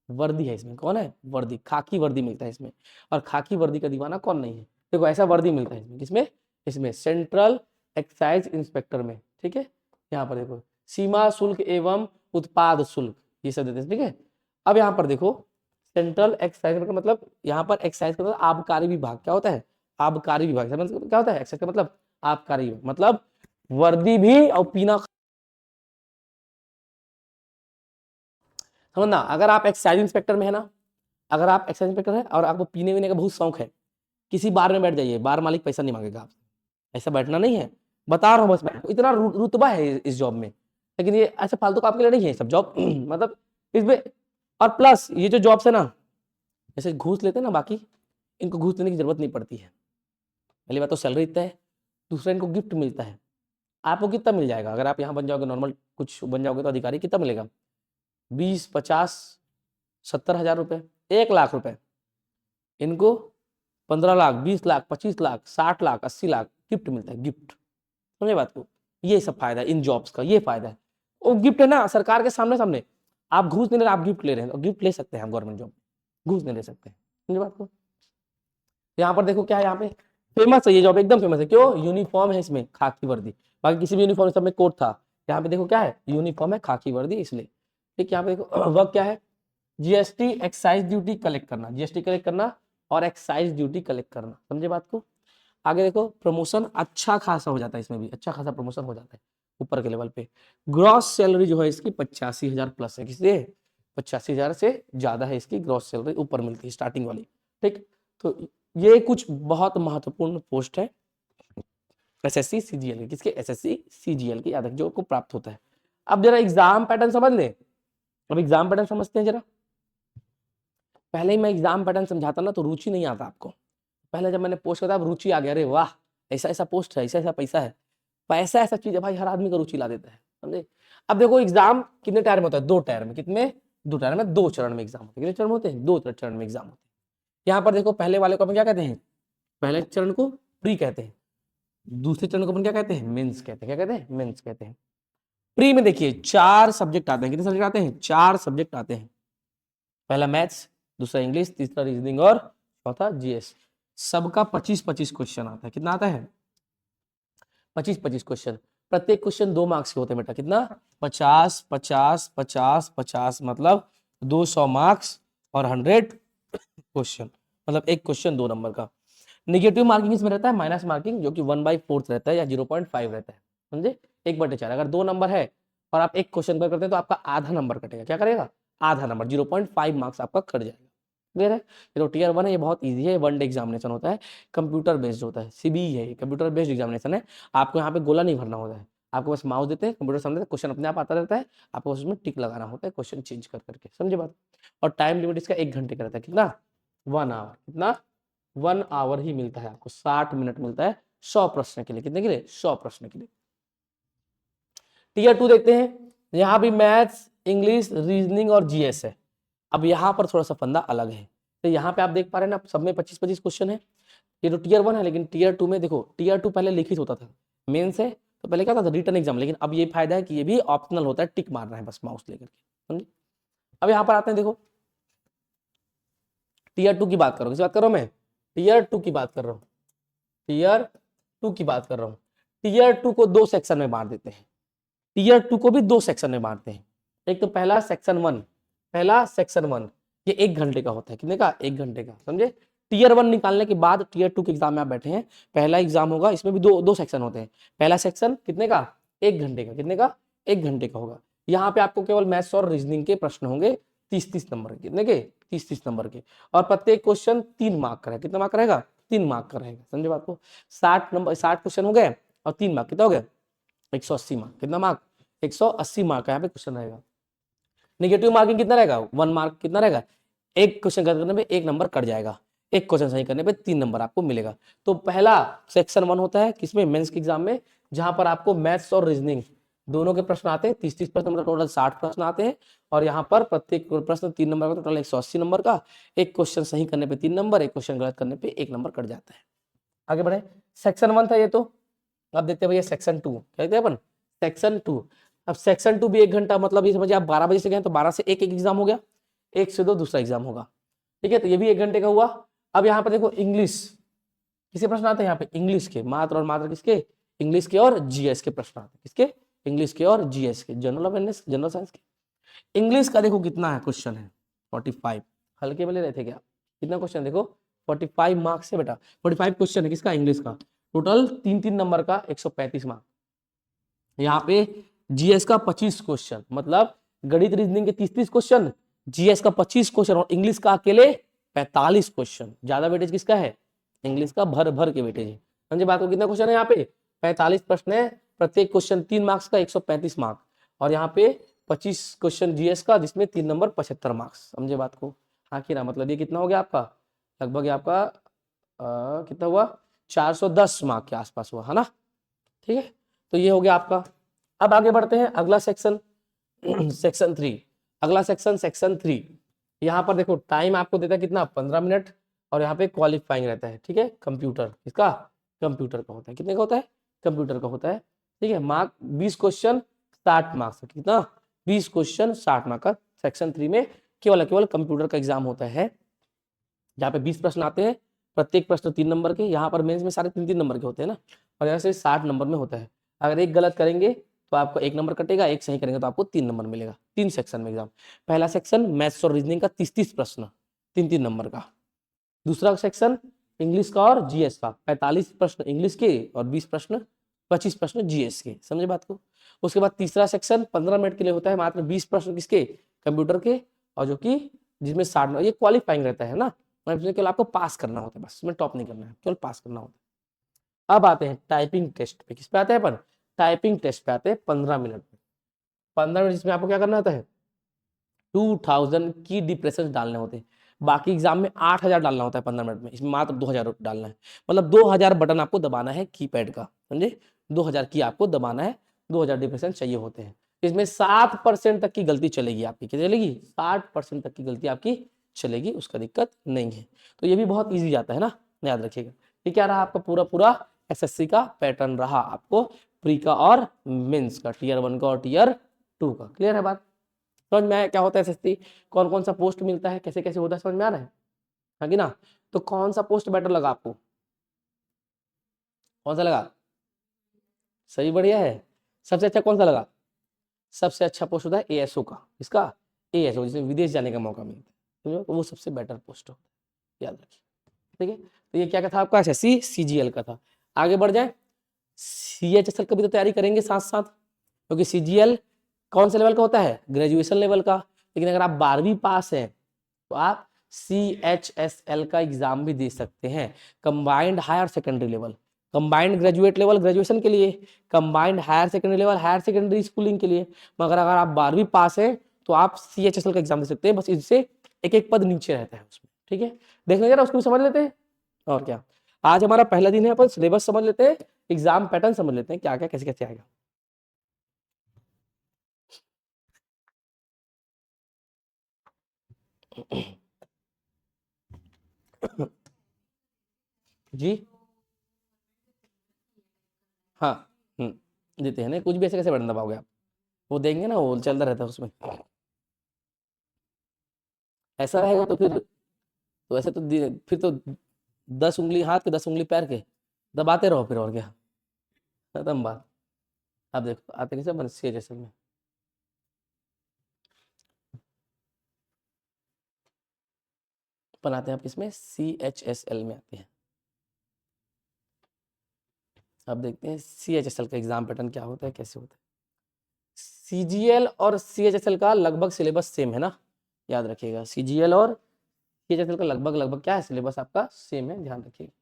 वर्दी है इसमें, कौन है? वर्दी, खाकी वर्दी मिलता है इसमें, और खाकी वर्दी का दीवाना कौन नहीं है? देखो ऐसा वर्दी मिलता है इसमें, किसमें? इसमें सेंट्रल एक्साइज इंस्पेक्टर में, ठीक है। यहाँ पर देखो सीमा शुल्क एवं उत्पाद शुल्क, ये सब देते हैं, ठीक है। अब यहाँ पर देखो सेंट्रल एक्साइज का मतलब, यहाँ पर एक्साइज का मतलब आबकारी विभाग, क्या होता है? आबकारी विभाग। क्या होता है एक्साइज का मतलब? आबकारी विभाग। मतलब वर्दी भी और पीना, समझना। अगर आप एक्साइज इंस्पेक्टर में है ना, अगर आप एक्साइज इंस्पेक्टर है और आपको पीने वीने का बहुत शौक है, किसी बार में बैठ जाइए, बार मालिक पैसा नहीं मांगेगा आपसे, ऐसा बैठना नहीं है, बता रहा हूँ बस मैं, इतना रुतबा है इस जॉब में। लेकिन ये ऐसे फालतू का आपके लिए नहीं है सब जॉब मतलब इसमें। और प्लस ये जो जॉब्स है ना, जैसे घूस लेते हैं ना बाकी, इनको घूस लेने की जरूरत नहीं पड़ती है। पहली बात तो सैलरी इतना है, दूसरा इनको गिफ्ट मिलता है। आपको कितना मिल जाएगा अगर आप यहाँ बन जाओगे, नॉर्मल कुछ बन जाओगे तो अधिकारी, कितना मिलेगा? 20, 50, 70 हज़ार रुपये, 1 लाख रुपए। इनको 15 लाख, 20 लाख, 25 लाख, 60 लाख, 80 लाख गिफ्ट मिलता है, गिफ्ट। समझे बात को? ये सब फायदा है इन जॉब्स का, ये फायदा है। वो गिफ्ट है ना सरकार के सामने सामने, आप घूस नहीं ले रहे, आप गिफ्ट ले रहे हैं, और गिफ्ट ले सकते हैं गवर्नमेंट जॉब, घूस नहीं ले सकते हैं। समझे बात को? यहाँ पर देखो क्या है, यहाँ पे फेमस है ये जॉब, एकदम फेमस है। क्यों? यूनिफॉर्म है इसमें, खाकी वर्दी। बाकी किसी भी यूनिफॉर्म सब में कोट था, यहाँ पे देखो क्या है, यूनिफॉर्म है, खाकी वर्दी, इसलिए। ठीक, यहाँ पे देखो वर्क क्या है, जीएसटी एक्साइज ड्यूटी कलेक्ट करना, जीएसटी कलेक्ट करना और एक्साइज ड्यूटी कलेक्ट करना। समझे बात को? आगे देखो प्रमोशन अच्छा खासा हो जाता है इसमें भी, अच्छा खासा प्रमोशन हो जाता है ऊपर के लेवल पे। ग्रॉस सैलरी जो है इसकी 85,000 प्लस है, किससे? 85,000 से ज्यादा है इसकी ग्रॉस सैलरी ऊपर मिलती है स्टार्टिंग वाली। ठीक, तो ये कुछ बहुत महत्वपूर्ण पोस्ट है एसएससी सीजीएल की, किसके? एसएससी सीजीएल की अध्यक्ष जो को प्राप्त होता है। अब जरा एग्जाम पैटर्न समझ ले, अब एग्जाम पैटर्न समझते हैं जरा। पहले ही मैं एग्जाम पैटर्न समझाता ना तो रुचि नहीं आता आपको, पहले जब मैंने पोस्ट किया रुचि आ गया, अरे वाह ऐसा ऐसा पोस्ट है, ऐसा ऐसा पैसा है। पैसा ऐसा चीज है भाई, हर आदमी का रुचि ला देता है, समझे। अब देखो एग्जाम कितने टायर में होता है? 2 टायर में। कितने? 2 टायर में, 2 चरण में एग्जाम होते हैं। कितने चरण होते हैं? 2 चरण में एग्जाम होते हैं। यहाँ पर देखो पहले वाले को अपन क्या कहते हैं? पहले चरण को प्री कहते हैं, दूसरे चरण को अपन क्या कहते हैं? मेंस कहते हैं। क्या कहते हैं? मेंस कहते हैं। प्री में देखिए 4 सब्जेक्ट आते हैं। कितने सब्जेक्ट आते हैं? 4 सब्जेक्ट आते हैं। पहला मैथ्स, दूसरा इंग्लिश, तीसरा रीजनिंग और चौथा जीएस। सबका 25-25 क्वेश्चन आता है। कितना आता है? 25-25 क्वेश्चन। प्रत्येक क्वेश्चन 2 मार्क्स के होते हैं बेटा। कितना? 50, 50, 50, 50, मतलब 200 मार्क्स और 100 क्वेश्चन, मतलब एक क्वेश्चन 2 नंबर का। निगेटिव मार्किंग इसमें रहता है, माइनस मार्किंग, जो कि 1/4 रहता है या 0.5 रहता है, समझे। 1/4। अगर 2 नंबर है और आप एक क्वेश्चन पर करते हैं तो आपका आधा नंबर कटेगा। क्या करेगा? आधा नंबर, 0.5 मार्क्स आपका कट जाएगा। क्लियर है? जो टीयर 1 है ये बहुत इजी है, 1 डे एग्जामिनेशन होता है, कंप्यूटर बेस्ड होता है, सीबीई है, कंप्यूटर बेस्ड एग्जामिनेशन है। आपको यहाँ पे गोला नहीं भरना होता है, आपको बस माउस देते हैं, कंप्यूटर सामने क्वेश्चन अपने आप आता रहता है, आपको उसमें टिक लगाना होता है, क्वेश्चन चेंज कर करके। समझे बात? और टाइम लिमिट इसका 1 घंटे का रहता है। कितना? 1 आवर। कितना? 1 आवर ही मिलता है आपको, 60 मिनट मिलता है 100 प्रश्न के लिए। कितने के लिए? 100 प्रश्न के लिए। टीयर 2 देखते हैं, यहाँ भी मैथ्स, इंग्लिश, रीजनिंग और जीएस है। अब यहाँ पर थोड़ा सा फंदा अलग है, तो यहाँ पे आप देख पा रहे हैं ना, सब में 25-25 क्वेश्चन है। ये तो टीयर 1 है, लेकिन टीयर 2 में देखो, टीयर 2 पहले लिखित होता था, मेंस है तो पहले क्या था? Written exam. लेकिन अब ये फायदा है कि ये भी ऑप्शनल होता है, टिक मारना है बस माउस लेकर के, समझे। अब यहाँ पर आते हैं, देखो टीयर 2 की बात कर रहा हूँ, किस बात कर रहा हूँ मैं? टीयर 2 की बात कर रहा हूँ, टीयर 2 की बात कर रहा हूँ। टीयर 2 को 2 सेक्शन में बांट देते हैं, टीयर 2 को भी 2 सेक्शन में बांटते हैं। एक तो पहला सेक्शन 1, पहला सेक्शन 1 ये 1 घंटे का होता है। कितने का? 1 घंटे का, समझे। टीयर 1 निकालने के बाद टीयर 2 के एग्जाम में आप बैठे हैं, पहला एग्जाम होगा, इसमें भी दो सेक्शन होते हैं। पहला सेक्शन कितने का? 1 घंटे का। कितने का? 1 घंटे का होगा। यहाँ पे आपको केवल मैथ्स और रीजनिंग के प्रश्न होंगे, 30-30 नंबर के। कितने के? 30-30 नंबर के। और प्रत्येक क्वेश्चन 3 मार्क का रहेगा। कितना मार्क रहेगा? 3 मार्क का रहेगा, समझे बात को। 60 क्वेश्चन हो गए और 3 मार्क, कितना हो गया? 180 मार्क। कितना मार्क? 180 मार्क का यहाँ पे क्वेश्चन रहेगा। नेगेटिव मार्किंग कितना रहेगा? 1 मार्क। कितना रहेगा? एक क्वेश्चन करने में 1 नंबर कट जाएगा, एक क्वेश्चन सही करने पे 3 नंबर आपको मिलेगा। तो पहला सेक्शन 1 होता है किसमें? मेंस के एग्जाम में, जहां पर आपको मैथ्स और रीजनिंग दोनों के प्रश्न आते हैं। 30-30 प्रश्न, मतलब टोटल 60 प्रश्न आते हैं। और यहाँ पर प्रत्येक प्रश्न 3 नंबर का, टोटल 180 नंबर का। एक क्वेश्चन सही करने पे 3 नंबर, एक क्वेश्चन गलत करने पे 1 नंबर कट जाता है। आगे बढ़े। सेक्शन 1 था ये तो, अब देखते हैं भैया सेक्शन 2, क्या कहते हैं अपन, सेक्शन 2। अब सेक्शन 2 भी 1 घंटा, मतलब ये समझिए आप 12 बजे से गए तो 12 से 1 एग्जाम हो गया, 1 से 2 दूसरा एग्जाम होगा, ठीक है, तो ये भी 1 घंटे का हुआ। अब यहाँ पर देखो इंग्लिश, किसे प्रश्न आते हैं यहाँ पे, इंग्लिश के, मात्र और मात्र किसके, इंग्लिश के और जीएस के प्रश्न आते हैं, किसके, इंग्लिश के और जीएस के, जनरल अवेयरनेस, जनरल साइंस के। इंग्लिश का देखो कितना है, क्वेश्चन है 45, हल्के में ले रहे थे क्या, कितना क्वेश्चन देखो 45 मार्क्स से बेटा, 45 क्वेश्चन है किसका, इंग्लिश का, टोटल 3-3 नंबर का 135 मार्क्स। यहाँ पे जीएस का 25 क्वेश्चन, मतलब गणित रीजनिंग के 30-30 क्वेश्चन, जीएस का 25 क्वेश्चन और इंग्लिश का अकेले 45 क्वेश्चन। ज्यादा वेटेज किसका है, इंग्लिश का भर भर के वेटेज है, समझे बात को। कितना क्वेश्चन है यहाँ पे, 45 प्रश्न है, प्रत्येक क्वेश्चन 3 मार्क्स का, 135 मार्क्स, और यहाँ पे 25 क्वेश्चन जीएस का, जिसमें 3 नंबर 75 मार्क्स, समझे बात को। हाँ कि ना, मतलब ये कितना हो गया आपका, लगभग आपका कितना हुआ, 410 मार्क के आसपास हुआ है ना, ठीक है। तो ये हो गया आपका। अब आगे बढ़ते हैं, अगला सेक्शन सेक्शन 3, अगला सेक्शन सेक्शन 3। यहाँ पर देखो टाइम आपको देता है कितना, 15 मिनट, और यहाँ पे क्वालिफाइंग रहता है, ठीक है, कंप्यूटर, इसका कंप्यूटर का होता है, कितने का होता है, कंप्यूटर का होता है, ठीक है। मार्क 20 क्वेश्चन 60 मार्क्स, कितना, 20 क्वेश्चन 60 मार्क का सेक्शन 3 में केवल कंप्यूटर का एग्जाम होता है। यहाँ पे 20 प्रश्न आते हैं, प्रत्येक प्रश्न 3 नंबर के, यहाँ पर मेंस में सारे 3-3 नंबर के होते हैं ना, और यहाँ से 60 नंबर में होता है। अगर एक गलत करेंगे तो आपको 1 नंबर कटेगा, एक सही करेंगे तो आपको 3 नंबर मिलेगा। 3 सेक्शन में एग्जाम, पहला सेक्शन मैथ्स और रीजनिंग का 30-30 प्रश्न 3-3 नंबर का, दूसरा सेक्शन इंग्लिश का और जीएस का 45 प्रश्न इंग्लिश के और 20 प्रश्न 25 प्रश्न जीएस के, समझे बात को। उसके बाद तीसरा सेक्शन 15 मिनट के लिए होता है, मात्र 20 प्रश्न किसके, कंप्यूटर के, और जो कि जिसमें 60, ये क्वालिफाइंग रहता है ना, केवल आपको पास करना होता है, बस इसमें टॉप नहीं करना है, केवल पास करना होता है। अब आते हैं टाइपिंग टेस्ट पे, किस पे आते हैं अपन, टाइपिंग टेस्ट पे आते हैं 15 मिनट में, 15 मिनट जिसमें आपको क्या करना होता है, 2000 की डिप्रेशन डालने होते हैं। बाकी एग्जाम में 8000 डालना होता है 15 मिनट में, इसमें मात्र 2000 डालना है, मतलब 2000 बटन आपको दबाना है कीपैड का, समझे, 2000 की आपको दबाना है, 2000 डिप्रेशन चाहिए होते हैं। इसमें 60% तक की गलती चलेगी आपकी, क्या चलेगी, 60% तक की गलती आपकी चलेगी, उसका दिक्कत नहीं है। तो ये भी बहुत ईजी जाता है ना, याद रखिएगा। ये क्या रहा आपका पूरा पूरा एसएससी का पैटर्न रहा, आपको प्री का और मेंस का, टीयर 1 का और टीयर 2 का। क्लियर है बात, समझ में आया क्या होता है एसएससी, कौन कौन सा पोस्ट मिलता है, कैसे कैसे होता है, समझ में आ रहा है कि ना। तो कौन सा पोस्ट बेटर लगा आपको, कौन सा लगा, सही बढ़िया है, सबसे अच्छा कौन सा लगा, सबसे अच्छा पोस्ट होता है एएसओ का, इसका एएसओ, जिसमें विदेश जाने का मौका मिलता है, समझो, तो वो सबसे बेटर पोस्ट होता है, याद रखिए, ठीक है। तो ये क्या था आपका एसएससी सीजीएल का था। आगे बढ़ जाए, सीएचएसएल का भी तो तैयारी करेंगे साथ साथ, क्योंकि सीजीएल कौन से लेवल का होता है, ग्रेजुएशन लेवल का, लेकिन अगर आप 12वीं पास हैं तो आप सीएचएसएल का एग्जाम भी दे सकते हैं, combined higher secondary level, combined graduate level graduation के लिए, combined higher secondary level higher secondary schooling के लिए। मगर अगर आप 12वीं पास हैं तो आप सीएचएसएल का एग्जाम दे सकते हैं, बस इससे एक एक पद नीचे रहता है उसमें, ठीक है। देख लीजिए ना, उसको भी समझ लेते हैं। और क्या, आज हमारा पहला दिन है, अपन सिलेबस समझ लेते हैं, एग्जाम पैटर्न समझ लेते हैं, क्या क्या कैसे कैसे आएगा। जी हाँ, देते हैं ना, कुछ भी ऐसे कैसे बटन दबाओगे आप, वो देंगे ना, वो चलता रहता है उसमें, ऐसा रहेगा तो फिर, तो ऐसे तो फिर तो 10 उंगली हाथ के 10 उंगली पैर के दबाते रहो फिर, और क्या, खत्म बात। अब देखो आते कैसे बन सीएचएसएल में, बनाते हैं आप किसमें, सीएचएसएल में आते हैं। अब देखते हैं सीएचएसएल का एग्जाम पैटर्न क्या होता है, कैसे होता है। सीजीएल और सीएचएसएल का लगभग सिलेबस सेम है ना, याद रखिएगा, सीजीएल और सीएचएसएल का लगभग लगभग क्या है, सिलेबस आपका सेम है, ध्यान रखिएगा।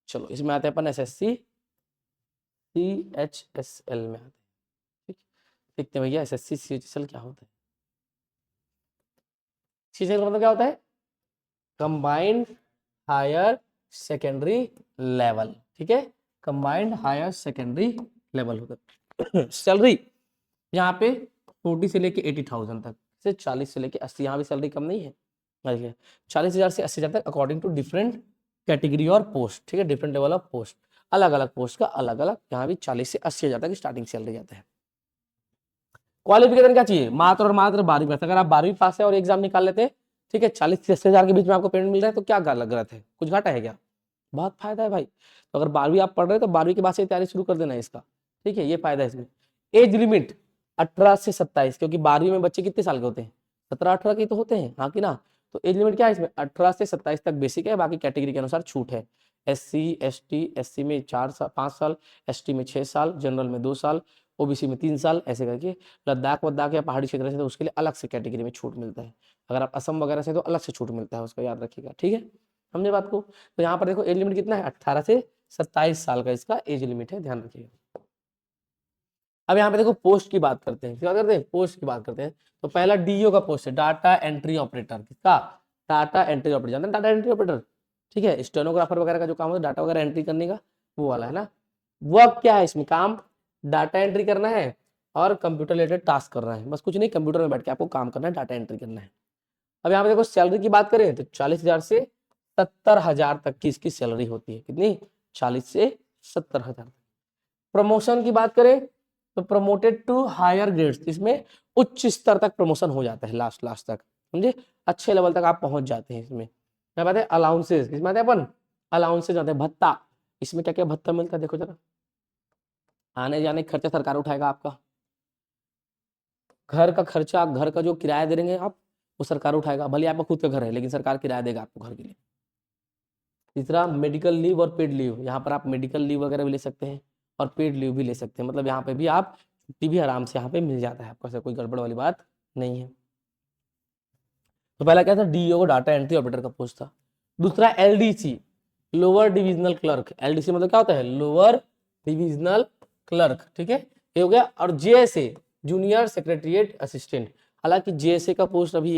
चलो इसमें आते हैं अपन एसएससी सीएचएसएल में आते हैं, ठीक, देखते हैं भैया एसएससी सीएचएसएल क्या होता है। सीएचएसएल का मतलब क्या होता है, कंबाइंड हायर सेकेंडरी लेवल, ठीक है, कंबाइंड हायर सेकेंडरी लेवल होता है। सैलरी यहाँ पे 40 से लेके 80,000 तक, से 40 से लेके 80, यहाँ भी सैलरी कम नहीं है, 40,000 से 80,000 तक, अकॉर्डिंग टू डिफरेंट कैटेगरी और पोस्ट, ठीक है, डिफरेंट लेवल ऑफ पोस्ट। अलग अलग पोस्ट का अलग अलग, यहाँ भी 40 से 80 हजार तक स्टार्टिंग सैलरी जाता है। क्वालिफिकेशन क्या चाहिए, मात्र और मात्र 12वीं पास। अगर आप 12वीं पास है और एग्जाम निकाल लेते हैं, ठीक है, 40 से 80 हजार के बीच में आपको पेमेंट मिल रहा है, तो क्या गलत है, कुछ घाटा है क्या, बहुत फायदा है भाई। तो अगर 12वीं आप पढ़ रहे हैं तो 12वीं के बाद से तैयारी शुरू कर देना है इसका, ठीक है, ये फायदा है इसमें। एज लिमिट 18 से 27, क्योंकि 12वीं में बच्चे कितने साल के होते हैं, 17-18 के तो होते हैं, हाँ कि ना। तो एज लिमिट क्या है इसमें, 18 से 27 तक बेसिक है, बाकी कैटेगरी के अनुसार छूट है। SC ST में 5 साल, ST में 6 साल, जनरल में 2 साल, OBC में 3 साल, ऐसे करके। लद्दाख वद्दाख या पहाड़ी क्षेत्र से तो उसके लिए अलग से कैटेगरी में छूट मिलता है। अगर आप असम वगैरह से तो अलग से छूट मिलता है, उसका याद रखिएगा, ठीक है, समझे बात को। तो यहाँ पर देखो एज लिमिट कितना है, 18 से 27 साल का इसका एज लिमिट है, ध्यान रखिएगा। अब यहाँ पे देखो पोस्ट की बात करते हैं, क्या करते हैं, पोस्ट की बात करते हैं। तो पहला DO का पोस्ट है, डाटा एंट्री ऑपरेटर। किसका, डाटा एंट्री ऑपरेटर, जानते हैं डाटा एंट्री ऑपरेटर, ठीक है, स्टेनोग्राफर वगैरह का जो काम होता है डाटा वगैरह एंट्री करने का, वो वाला है ना। वर्क क्या है इसमें, काम डाटा एंट्री करना है और कंप्यूटर रिलेटेड टास्क करना है, बस कुछ नहीं, कंप्यूटर में बैठ के आपको काम करना है, डाटा एंट्री करना है। अब यहाँ पे देखो सैलरी की बात करें तो 40,000 से 70,000 तक की इसकी सैलरी होती है, कितनी, 40 से 70,000। प्रमोशन की बात करें तो प्रमोटेड टू हायर ग्रेड्स, इसमें उच्च स्तर तक प्रमोशन हो जाता है, लास्ट तक, समझे, अच्छे लेवल तक आप पहुंच जाते हैं। इसमें क्या बात है, अलाउंसेस, किसमें आते हैं अपन, अलाउंसेस आते हैं, भत्ता। इसमें क्या क्या भत्ता मिलता है, देखो जरा, आने जाने का खर्चा सरकार उठाएगा आपका, घर का खर्चा, घर का जो किराया दे देंगे आप, वो सरकार उठाएगा, भले आपका खुद का घर है लेकिन सरकार किराया देगा आपको घर के लिए। तीसरा मेडिकल लीव और पेड लीव, यहाँ पर आप मेडिकल लीव वगैरह भी ले सकते हैं और पेड लीव भी ले सकते हैं, मतलब यहाँ पे भी आप छुट्टी भी आराम से यहाँ पे मिल जाता है आपको, ऐसा कोई गड़बड़ वाली बात नहीं है। तो पहला क्या था, DO को डाटा एंट्री ऑपरेटर का पोस्ट था। दूसरा LDC, lower divisional clerk, LDC मतलब क्या होता है, लोअर डिविजनल क्लर्क, ठीक है, ये हो गया। और JSA, जूनियर सेक्रेटरिएट असिस्टेंट, हालांकि JSA का पोस्ट अभी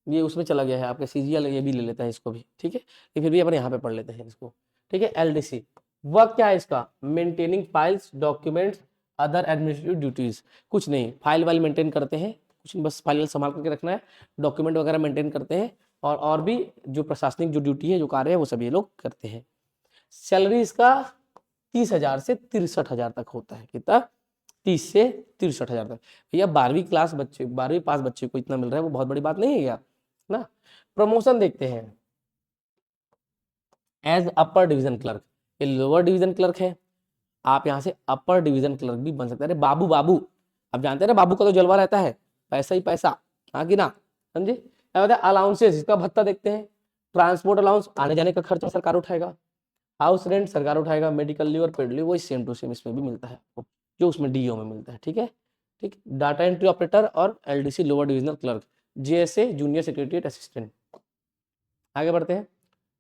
ये उसमें चला गया है आपके CGL, ये भी ले लेता है इसको भी, ठीक है, ये फिर भी अपन यहाँ पे पढ़ लेते हैं इसको, ठीक है। LDC वर्क क्या है इसका, maintaining files, documents, other administrative duties, कुछ नहीं, फाइल वाइल मेंटेन करते हैं, कुछ नहीं, बस फाइल संभाल करके रखना है, डॉक्यूमेंट वगैरह मेंटेन करते हैं, और भी जो प्रशासनिक जो ड्यूटी है, जो कार्य है, वो सभी लोग करते हैं। सैलरी इसका 30,000 से 63,000 तक होता है, कितना, 30 से 63,000 तक। भैया 12वीं क्लास बच्चे, 12वीं पास बच्चे को इतना मिल रहा है, वो बहुत बड़ी बात नहीं है क्या ना। प्रमोशन देखते हैं, एज अपर डिवीजन क्लर्क, ये लोअर डिवीजन क्लर्क है, आप यहाँ से अपर डिवीजन क्लर्क भी बन सकते हैं। अरे बाबू बाबू, आप जानते हैं ना बाबू का तो जलवा रहता है, पैसा ही पैसा, हाँ कि ना, समझे। क्या होता है, अलाउंसेस, इसका भत्ता देखते हैं, ट्रांसपोर्ट अलाउंस, आने जाने का खर्चा सरकार उठाएगा, हाउस रेंट सरकार उठाएगा, मेडिकल लीव और पेड लीव वही सेम टू सेम इसमें भी मिलता है आपको, जो उसमें DO में मिलता है, ठीक है, ठीक। डाटा एंट्री ऑपरेटर और LDC lower divisional clerk, JSA junior secretariat assistant. आगे बढ़ते हैं,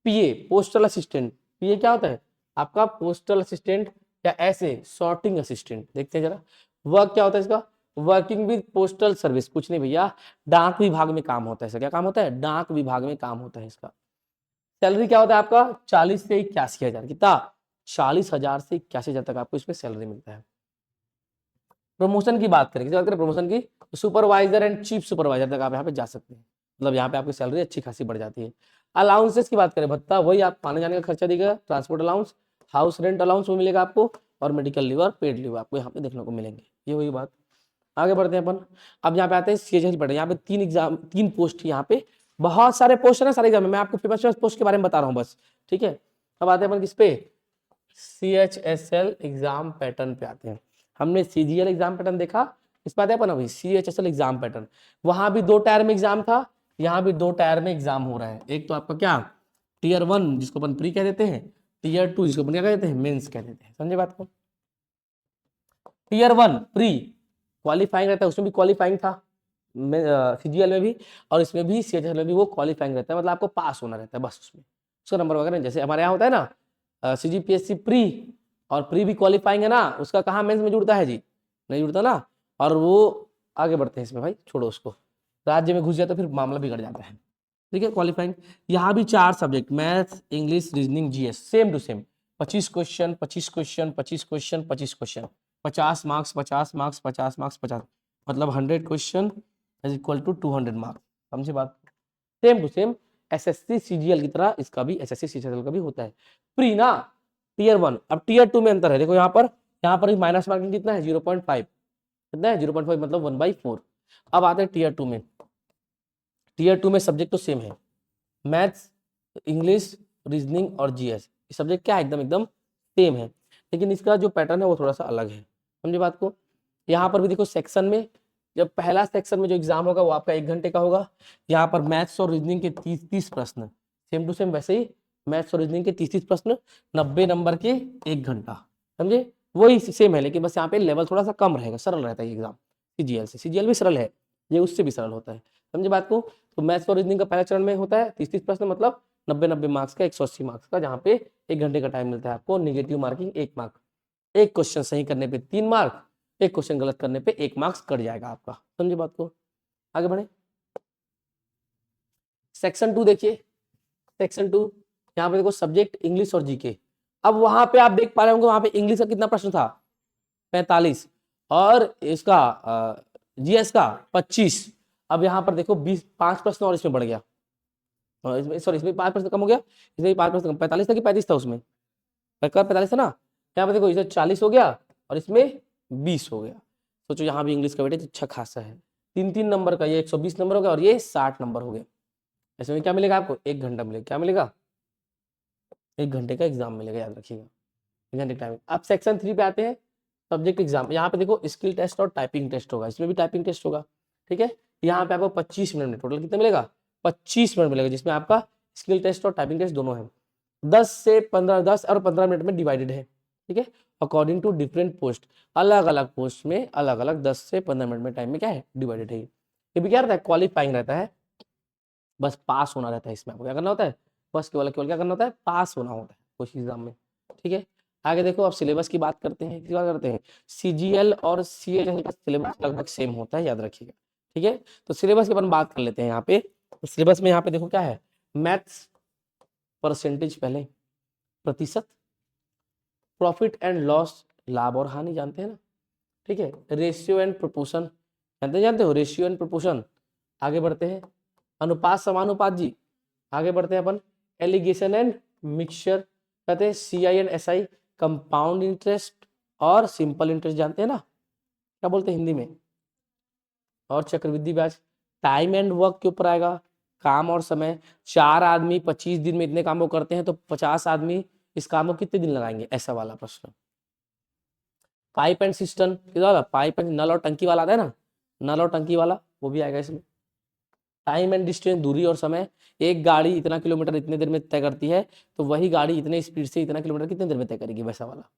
PA पोस्टल असिस्टेंट, PA क्या होता है आपका, पोस्टल असिस्टेंट या ऐसे सॉर्टिंग असिस्टेंट, देखते हैं जरा। वर्क क्या होता है इसका, वर्किंग विद पोस्टल सर्विस, कुछ नहीं भैया, डाक विभाग में काम होता है इसका, क्या काम होता है, डाक विभाग में काम होता है इसका। सैलरी क्या होता है आपका, 40 से 81,000, कितना, 40,000 से 81,000 तक आपको इसमें सैलरी मिलता है। प्रमोशन की बात करें, प्रमोशन की, सुपरवाइजर एंड चीफ सुपरवाइजर तक आप यहाँ पे जा सकते हैं, मतलब यहाँ पे आपकी सैलरी अच्छी खासी बढ़ जाती है। अलाउंसेस की बात करें, भत्ता वही, आप आने जाने का खर्चा देगा, transport allowance, house rent allowance वो मिलेगा आपको, और मेडिकल लीव और पेड लीव आपको यहाँ पे देखने को मिलेंगे, ये हुई बात। आगे बढ़ते हैं अपन, अब यहाँ पे आते हैं CHL पढ़े, यहाँ पे 3 पोस्ट यहाँ पे, बहुत सारे पोस्ट है ना सारे एग्जाम में, मैं आपको फेमस पोस्ट के बारे में बता रहा हूँ बस, ठीक है। अब आते हैं अपन किस पे, CHSL एग्जाम पैटर्न पे आते हैं। हमने CGL एग्जाम पैटर्न देखा, इस पर आते हैं अपन अभी CHSL एग्जाम पैटर्न। वहां भी 2 टायर में एग्जाम था, यहाँ भी 2 टायर में एग्जाम हो रहा है। एक तो आपका क्या, Tier 1 जिसको अपन प्री कह देते हैं, Tier 2 जिसको अपन क्या कहते हैं, मेंस कह देते हैं, समझे बात को। Tier 1 प्री क्वालिफाइंग रहता है, उसमें भी क्वालिफाइंग था CGL में भी, और इसमें भी CHSL में भी वो क्वालिफाइंग रहता है, मतलब आपको पास होना रहता है बस, उसमें उसका नंबर वगैरह, जैसे हमारे यहाँ होता है ना CGPSC प्री, और प्री भी क्वालिफाइंग है ना, उसका कहाँ मेंस में जुड़ता है जी, नहीं जुड़ता ना। और वो आगे बढ़ते हैं इसमें भाई, छोड़ो उसको, राज्य में घुस जाए तो फिर मामला बिगड़ जाता है, ठीक है। क्वालिफाइंग, यहाँ भी 4 subject, math, English, reasoning, GS, same to same, 25 question 25 question 25 question 25 question, 50 marks 50 marks 50 marks 50, मतलब 100 question is equal to 200 marks, समझे बात, same to same. SSC CGL की तरह इसका भी, SSC CGL का भी होता है प्री ना, टीयर 1। अब टीयर 2 में अंतर है, देखो यहाँ पर माइनस मार्किंग कितना है 0.5, कितना है 0.5 मतलब 1/4। अब आते हैं टीयर 2 में। टीयर 2 में सब्जेक्ट तो सेम है, मैथ्स, इंग्लिश, रीजनिंग और जीएस, सब्जेक्ट क्या है एकदम एकदम सेम है, लेकिन इसका जो पैटर्न है वो थोड़ा सा अलग है, समझे बात को। यहाँ पर भी देखो सेक्शन में, जब पहला सेक्शन में जो एग्जाम होगा वो आपका 1 घंटे का होगा। यहाँ पर मैथ्स और रीजनिंग के 30 प्रश्न, सेम टू सेम वैसे ही मैथ्स और रीजनिंग के 30 प्रश्न, 90 नंबर के 1 घंटा, समझे वही सेम है, लेकिन बस यहाँ पे लेवल थोड़ा सा कम रहेगा, सरल रहता है एग्जाम सीजीएल से। सीजीएल भी सरल है, ये उससे भी सरल होता है, समझे बात को। तो मैथ्स और रीजनिंग का पहला चरण में होता है 30 प्रश्न, मतलब 90 मार्क्स का, 180 मार्क्स का, जहाँ पे 1 घंटे का टाइम मिलता है आपको। निगेटिव मार्किंग 1 मार्क, एक क्वेश्चन सही करने पे 3 मार्क, एक क्वेश्चन गलत करने पे 1 मार्क्स कट जाएगा आपका, समझे बात को। आगे बढ़े, सेक्शन 2 देखिए। सेक्शन 2 यहाँ पे देखो सब्जेक्ट इंग्लिश और जीके। अब वहां पे आप देख पा रहे होंगे, वहां पे इंग्लिश का कितना प्रश्न था 45, और इसका जीएस का 25। अब यहाँ पर देखो 5 प्रश्न और इसमें बढ़ गया, इसमें सॉरी इसमें 5 प्रश्न कम हो गया, इसमें 5 प्रश्न कम, 45 था कि 35 था उसमें, 45 था ना। यहाँ पे देखो इसमें 40 हो गया और इसमें 20 हो गया। सोचो यहाँ भी इंग्लिश का वेटेज अच्छा खासा है, 3 नंबर का, ये 120 नंबर हो गया और ये 60 नंबर हो गया। ऐसे में क्या मिलेगा आपको, 1 घंटा मिलेगा, क्या मिलेगा 1 घंटे का एग्जाम मिलेगा, याद रखिएगा 1 घंटे टाइम। अब सेक्शन 3 पे आते हैं, सब्जेक्ट एग्जाम। यहाँ पे देखो स्किल टेस्ट और टाइपिंग टेस्ट होगा, इसमें भी टाइपिंग टेस्ट होगा, ठीक है। यहाँ पे आपको 25 मिनट में टोटल कितना मिलेगा, 25 मिनट मिलेगा, जिसमें आपका स्किल टेस्ट और टाइपिंग टेस्ट दोनों है। 10 और 15 मिनट में डिवाइडेड है, ठीक है। अकॉर्डिंग टू डिफरेंट पोस्ट, अलग अलग पोस्ट में अलग अलग 10 से 15 मिनट में टाइम में क्या है डिवाइडेड है। ये भी क्या रहता है, क्वालिफाइंग रहता है, बस पास होना रहता है इसमें। आपको क्या करना होता है, बस केवल केवल क्या करना होता है, पास होना होता है कुछ एग्जाम में, ठीक है। आगे देखो, अब सिलेबस की बात करते हैं, क्या करते हैं, सीजीएल और सीएचएल का सिलेबस लगभग सेम होता है, याद रखिएगा, ठीक है। तो सिलेबस की अपन बात कर लेते हैं यहाँ पे। तो सिलेबस में यहाँ पे देखो क्या है, मैथ्स परसेंटेज पहले, प्रतिशत, प्रॉफिट एंड लॉस, लाभ और हानि जानते हैं ना, ठीक है। रेशियो एंड प्रोपोर्शन जानते हो, रेशियो एंड प्रोपोर्शन। आगे बढ़ते हैं, अनुपात समानुपात जी। आगे बढ़ते हैं अपन, एलिगेशन एंड मिक्सचर, कहते हैं CI and SI, compound interest और सिंपल इंटरेस्ट जानते हैं ना, क्या बोलते हैं हिंदी में, और चक्रवृद्धि ब्याज। टाइम एंड वर्क के ऊपर आएगा, काम और समय। 4 आदमी 25 दिन में इतने काम को करते हैं, तो 50 आदमी इस काम को कितने दिन लगाएंगे, ऐसा वाला प्रश्न। Pipe and system, pipe and नल और टंकी वाला आता है ना, नल और टंकी वाला, वो भी आएगा इसमें। टाइम एंड डिस्टेंस, दूरी और समय, एक गाड़ी इतना किलोमीटर इतने देर में तय करती है, तो वही गाड़ी इतने स्पीड से इतना किलोमीटर कितने देर में तय करेगी, वैसा वाला।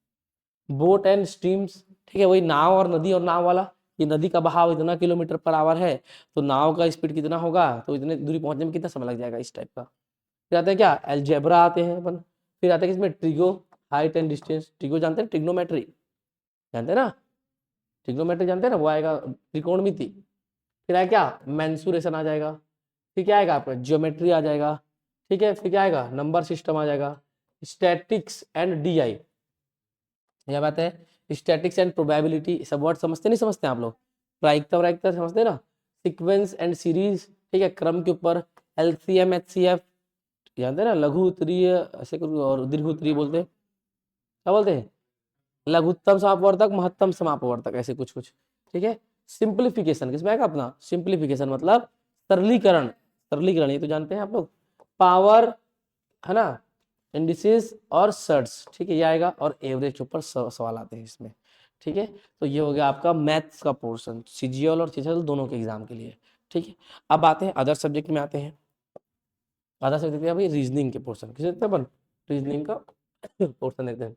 बोट एंड स्ट्रीम्स, ठीक है, वही नाव और नदी और नाव वाला, ये नदी का बहाव इतना किलोमीटर पर आवर है, तो नाव का स्पीड कितना होगा, तो इतने दूरी पहुंचने में कितना समय लग जाएगा, इस टाइप का। फिर आते हैं क्या, एल्जेब्रा आते हैं अपन। फिर आते हैं इसमें trigo, height and distance, trigo जानते हैं, ट्रिग्नोमेट्री जानते हैं ना, ट्रिग्नोमेट्री जानते हैं ना, वो आएगा त्रिकोणमिति। फिर आएगा क्या, मेंसुरेशन आ जाएगा। फिर क्या आएगा आपका, ज्योमेट्री आ जाएगा, ठीक है। फिर क्या आएगा, नंबर सिस्टम आ जाएगा, स्टैटिक्स एंड डीआई, यह बात है। स्टैटिक्स एंड प्रोबेबिलिटी, सब वर्ड समझते नहीं समझते आप लोग, प्रायिकता प्रायिकता समझते ना। सीक्वेंस एंड सीरीज, ठीक है, क्रम के ऊपर। एलसीएम एचसीएफ जानते हैं ना, लघु उत्तरीय ऐसे और दीर्घ उत्तरीय बोलते हैं, क्या बोलते हैं, लघुत्तम समापवर्तक, महत्तम समापवर्तक, ऐसे कुछ कुछ, ठीक है। सिंप्लीफिकेशन किसमें आएगा अपना, सिंप्लीफिकेशन मतलब सरलीकरण, सरलीकरण ये तो जानते हैं आप लोग। पावर है ना, इंडिसेस और सर्ट्स, ठीक है, ये आएगा। और एवरेज के ऊपर सवाल आते हैं इसमें, ठीक है। तो ये हो गया आपका मैथ्स का पोर्शन, सीजीएल और सीजीएल दोनों के एग्जाम के लिए, ठीक है। अब आते हैं अदर सब्जेक्ट में, आते हैं अदर सब्जेक्ट में अभी रीजनिंग के पोर्शन, किसे देखते हैं अपन, रीजनिंग का पोर्शन देखते हैं।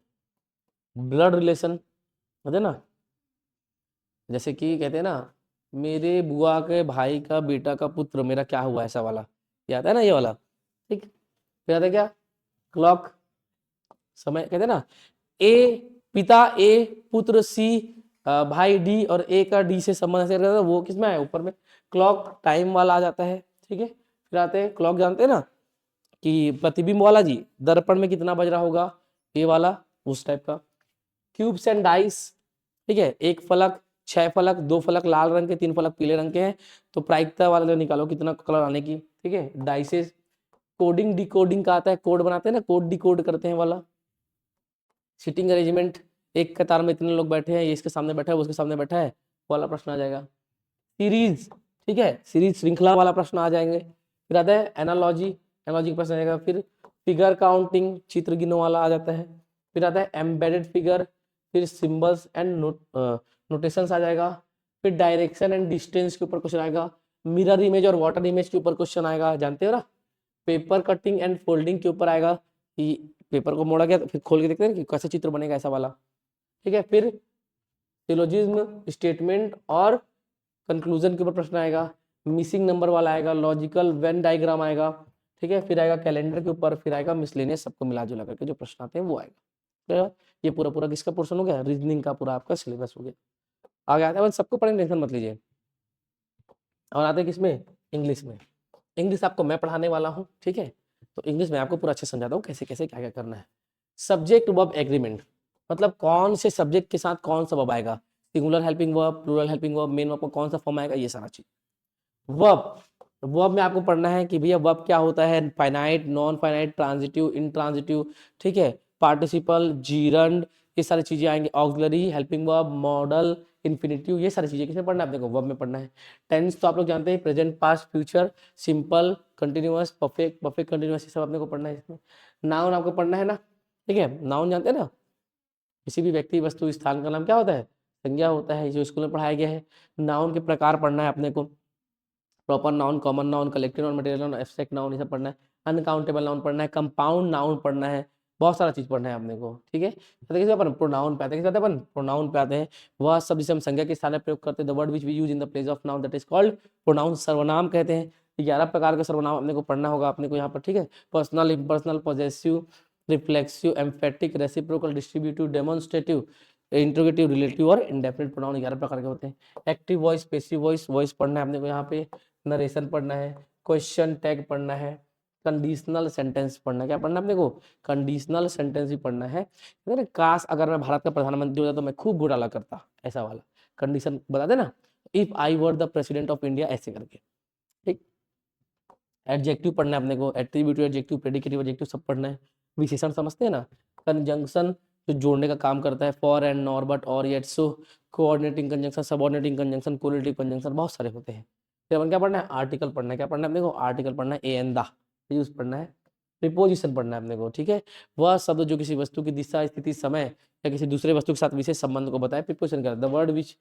ब्लड रिलेशन होते हैं ना, जैसे कि कहते हैं ना, मेरे बुआ के भाई का बेटा का पुत्र मेरा क्या हुआ, ऐसा वाला, ये आता है ना, ये वाला, ठीक। फिर आता है क्या, क्लॉक, समय, कहते हैं ना, ए पिता ए, पुत्र सी, भाई डी, और ए का डी से संबंध ऐसे करता है, वो किसमें है, ऊपर में क्लॉक टाइम वाला आ जाता है, ठीक है। फिर आते हैं क्लॉक, जानते हैं ना कि प्रतिबिंब वाला जी, दर्पण में कितना बज रहा होगा, ये वाला, उस टाइप का। क्यूब्स एंड डाइस, ठीक है, एक फलक, 6 फलक, 2 फलक लाल रंग के, 3 फलक पीले रंग के हैं, तो प्रायिकता वाला निकालो कितना कलर आने की, ठीक है। डाइसेस, कोडिंग डिकोडिंग का आता है, कोड बनाते हैं ना, कोड डिकोड करते हैं वाला, सिटिंग अरेंजमेंट, एक कतार में इतने लोग बैठे हैं, ये इसके सामने बैठा है, वो उसके सामने बैठा है, वो वाला प्रश्न आ जाएगा। सीरीज, ठीक है, सीरीज श्रृंखला वाला प्रश्न आ जाएंगे। फिर आता है एनालॉजी, एनालॉजी का प्रश्न आएगा। फिर फिगर काउंटिंग, चित्र गिनो वाला आ जाता है। फिर आता है एम्बेडेड फिगर, फिर सिंबल्स एंड नोटेशंस आ जाएगा। फिर डायरेक्शन एंड डिस्टेंस के ऊपर क्वेश्चन आएगा। मिरर इमेज और वाटर इमेज के ऊपर क्वेश्चन आएगा, जानते हो ना। पेपर कटिंग एंड फोल्डिंग के ऊपर आएगा कि पेपर को मोड़ा गया तो फिर खोल के देखते हैं कि कैसे चित्र बनेगा, ऐसा वाला, ठीक है। फिर सिलोजिज्म, स्टेटमेंट और कंक्लूजन के ऊपर प्रश्न आएगा। मिसिंग नंबर वाला आएगा, लॉजिकल वेन डायग्राम आएगा, ठीक है। फिर आएगा कैलेंडर के ऊपर, फिर आएगा मिसलेनियस, सबको मिला जुला करके जो प्रश्न आते हैं वो आएगा। तो ये पूरा पूरा किसका पोर्शन हो गया, रीजनिंग का पूरा आपका सिलेबस हो गया। आगे आता है, बस सबको पढ़ने टेंशन मत लीजिए। और आते हैं किसमें, इंग्लिश में। इंग्लिश आपको मैं पढ़ाने वाला हूँ, ठीक है। तो इंग्लिश में आपको पूरा अच्छे समझाता हूँ कैसे कैसे क्या क्या करना है। सब्जेक्ट वर्ब एग्रीमेंट, मतलब कौन से सब्जेक्ट के साथ कौन सा वर्ब आएगा, singular helping verb, plural helping verb, main verb का कौन सा फॉर्म आएगा, ये सारा चीज। वर्ब, वर्ब में आपको पढ़ना है कि भैया वर्ब क्या होता है, finite, non finite, transitive, intransitive, ठीक है, पार्टिसिपल, जीरंड, ये सारी चीजें आएंगे। Auxiliary, helping verb, model, infinitive, ये सारी चीजें किसमें पढ़ना है, आपको वर्ब में पढ़ना है। टेंस तो आप लोग जानते हैं, present, past, future, simple, continuous, perfect, perfect continuous, ये सब आपने को पढ़ना है इसमें। नाउन आपको पढ़ना है ना, ठीक है। नाउन जानते हैं ना, किसी भी व्यक्ति, वस्तु, स्थान का नाम क्या होता है, संज्ञा होता है, जो स्कूल में पढ़ाया गया है। नाउन के प्रकार पढ़ना है अपने को, proper noun, common noun, collective noun, material noun, abstract noun, ये सब पढ़ना है। अनकाउंटेबल नाउन पढ़ना है, कंपाउंड नाउन पढ़ना है, बहुत सारा चीज पढ़ना है अपने को, ठीक है। तो किसी अपन प्रोनाउन पे आते हैं, किस अपन प्रोनाउन पे आते हैं। वह सब जिसे हम संज्ञा के स्थान पर प्रयोग करते हैं, the word which we use in the place of noun, that is called pronoun, सर्वनाम कहते हैं। 11 प्रकार के सर्वनाम अपने को पढ़ना होगा अपने को यहाँ पर, ठीक है। Personal, impersonal, possessive, reflexive, emphatic, reciprocal, distributive, demonstrative, interrogative, relative और इंडेफिनिट प्रोनाउन 11 प्रकार के होते हैं। Active voice, passive voice, voice पढ़ना है अपने को यहाँ पे। नरेशन पढ़ना है, क्वेश्चन टैग पढ़ना है, कंडीशनल सेंटेंस पढ़ना है। क्या पढ़ना है अपने को, कंडीशनल सेंटेंस भी पढ़ना है। अगर काश अगर मैं भारत का प्रधानमंत्री होता तो मैं खूब घोटाला करता, ऐसा वाला कंडीशन बता देना, if I were the president of India, ऐसे करके, ठीक। एडजेक्टिव पढ़ना है अपने को, एट्रीब्यूटिव एडजेक्टिव, प्रेडिकेटिव एडजेक्टिव सब पढ़ना है। विशेषण समझते हैं ना, कंजंक्शन जो जोड़ने का काम करता है, for and, nor, but, or, yet, so, coordinating conjunction, subordinating conjunction, correlative conjunction, बहुत सारे होते हैं। फिर अपन क्या पढ़ना है, आर्टिकल पढ़ना है। क्या पढ़ना है अपने को, आर्टिकल पढ़ना है, ए एंड द यूज पढ़ना है। प्रीपोजिशन पढ़ना है अपने को, ठीक है। वह शब्द जो किसी वस्तु की दिशा, स्थिति, समय या किसी दूसरे वस्तु के साथ विशेष संबंध को बताए, प्रीपोजिशन क्या है, the word which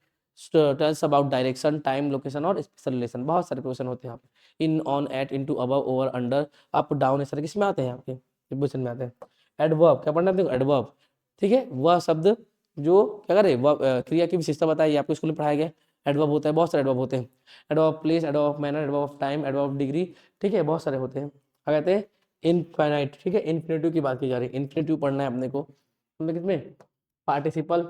tells about direction, time, location और स्पेशल रिलेशन, बहुत सारे प्रीपोजिशन होते हैं यहाँ पे। In, on, at, into, above, over, under, up, down, ये सारे किसमें आते हैं आपके प्रीपोजिशन में आते हैं। एडवर्ब, क्या पढ़ना है अपने को, एडवर्ब, ठीक है। वह शब्द जो क्या करे, क्रिया की विशेषता बताइए, आपको स्कूल में पढ़ाया गया। एडवर्ब होता है, बहुत सारे एडवर्ब होते हैं। Adverb of place, adverb of manner, adverb of time, adverb of degree, ठीक है, बहुत सारे होते हैं। क्या कहते हैं, इनफाइनाइट, ठीक है, इन्फिनेटिव की बात की जा रही है। इन्फिनेटिव पढ़ना है अपने को, हमने किसमें, पार्टिसिपल,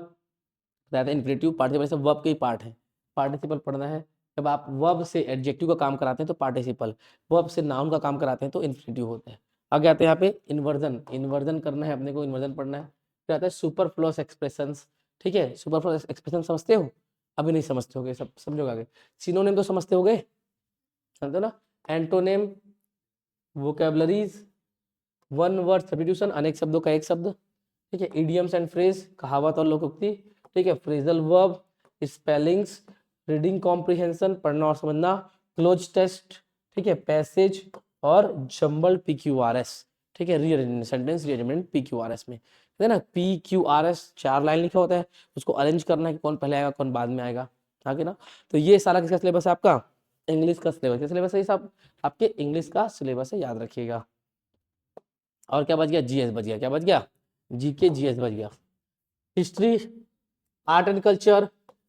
इन्फिनेटिव पार्टिसिपल सब वर्ब के ही पार्ट है। पार्टिसिपल पढ़ना है, जब आप वर्ब से एडजेक्टिव का काम कराते हैं तो पार्टिसिपल, वर्ब से नाउन का काम कराते हैं तो इन्फिनेटिव होता है। आगे आते हैं यहाँ पे इन्वर्जन, इन्वर्जन करना है अपने को, इन्वर्जन पढ़ना है। फिर आता है सुपरफ्लुअस एक्सप्रेशंस, ठीक है। सुपरफ्लुअस एक्सप्रेशन समझते हो, अभी नहीं समझते होगे, सब समझोगे आगे। सिनोनिम तो समझते होगे, समझते हो ना। Antonym, vocabularies, one word substitution, अनेक शब्दों का एक शब्द, ठीक है। इडियम्स एंड फ्रेज, कहावत और लोकोक्ति, ठीक है। Phrasal verb, spellings, reading comprehension, पढ़ना और समझना, क्लोज टेस्ट, ठीक है। पैसेज और जंबल PQRS, ठीक है। रीअरेंजमेंट, सेंटेंस रीअरेंजमेंट PQRS में, है ना। PQRS 4 लाइन लिखा होता है, उसको अरेंज करना है कि कौन पहले आएगा कौन बाद में आएगा, आगे ना। तो ये सारा किसका सिलेबस है आपका, इंग्लिश का सिलेबस। सिलेबस है सब आपके इंग्लिश का सिलेबस है, याद रखिएगा। और क्या बच गया, जीएस बच गया, क्या बच गया, जीके जीएस बच गया। History, art and culture,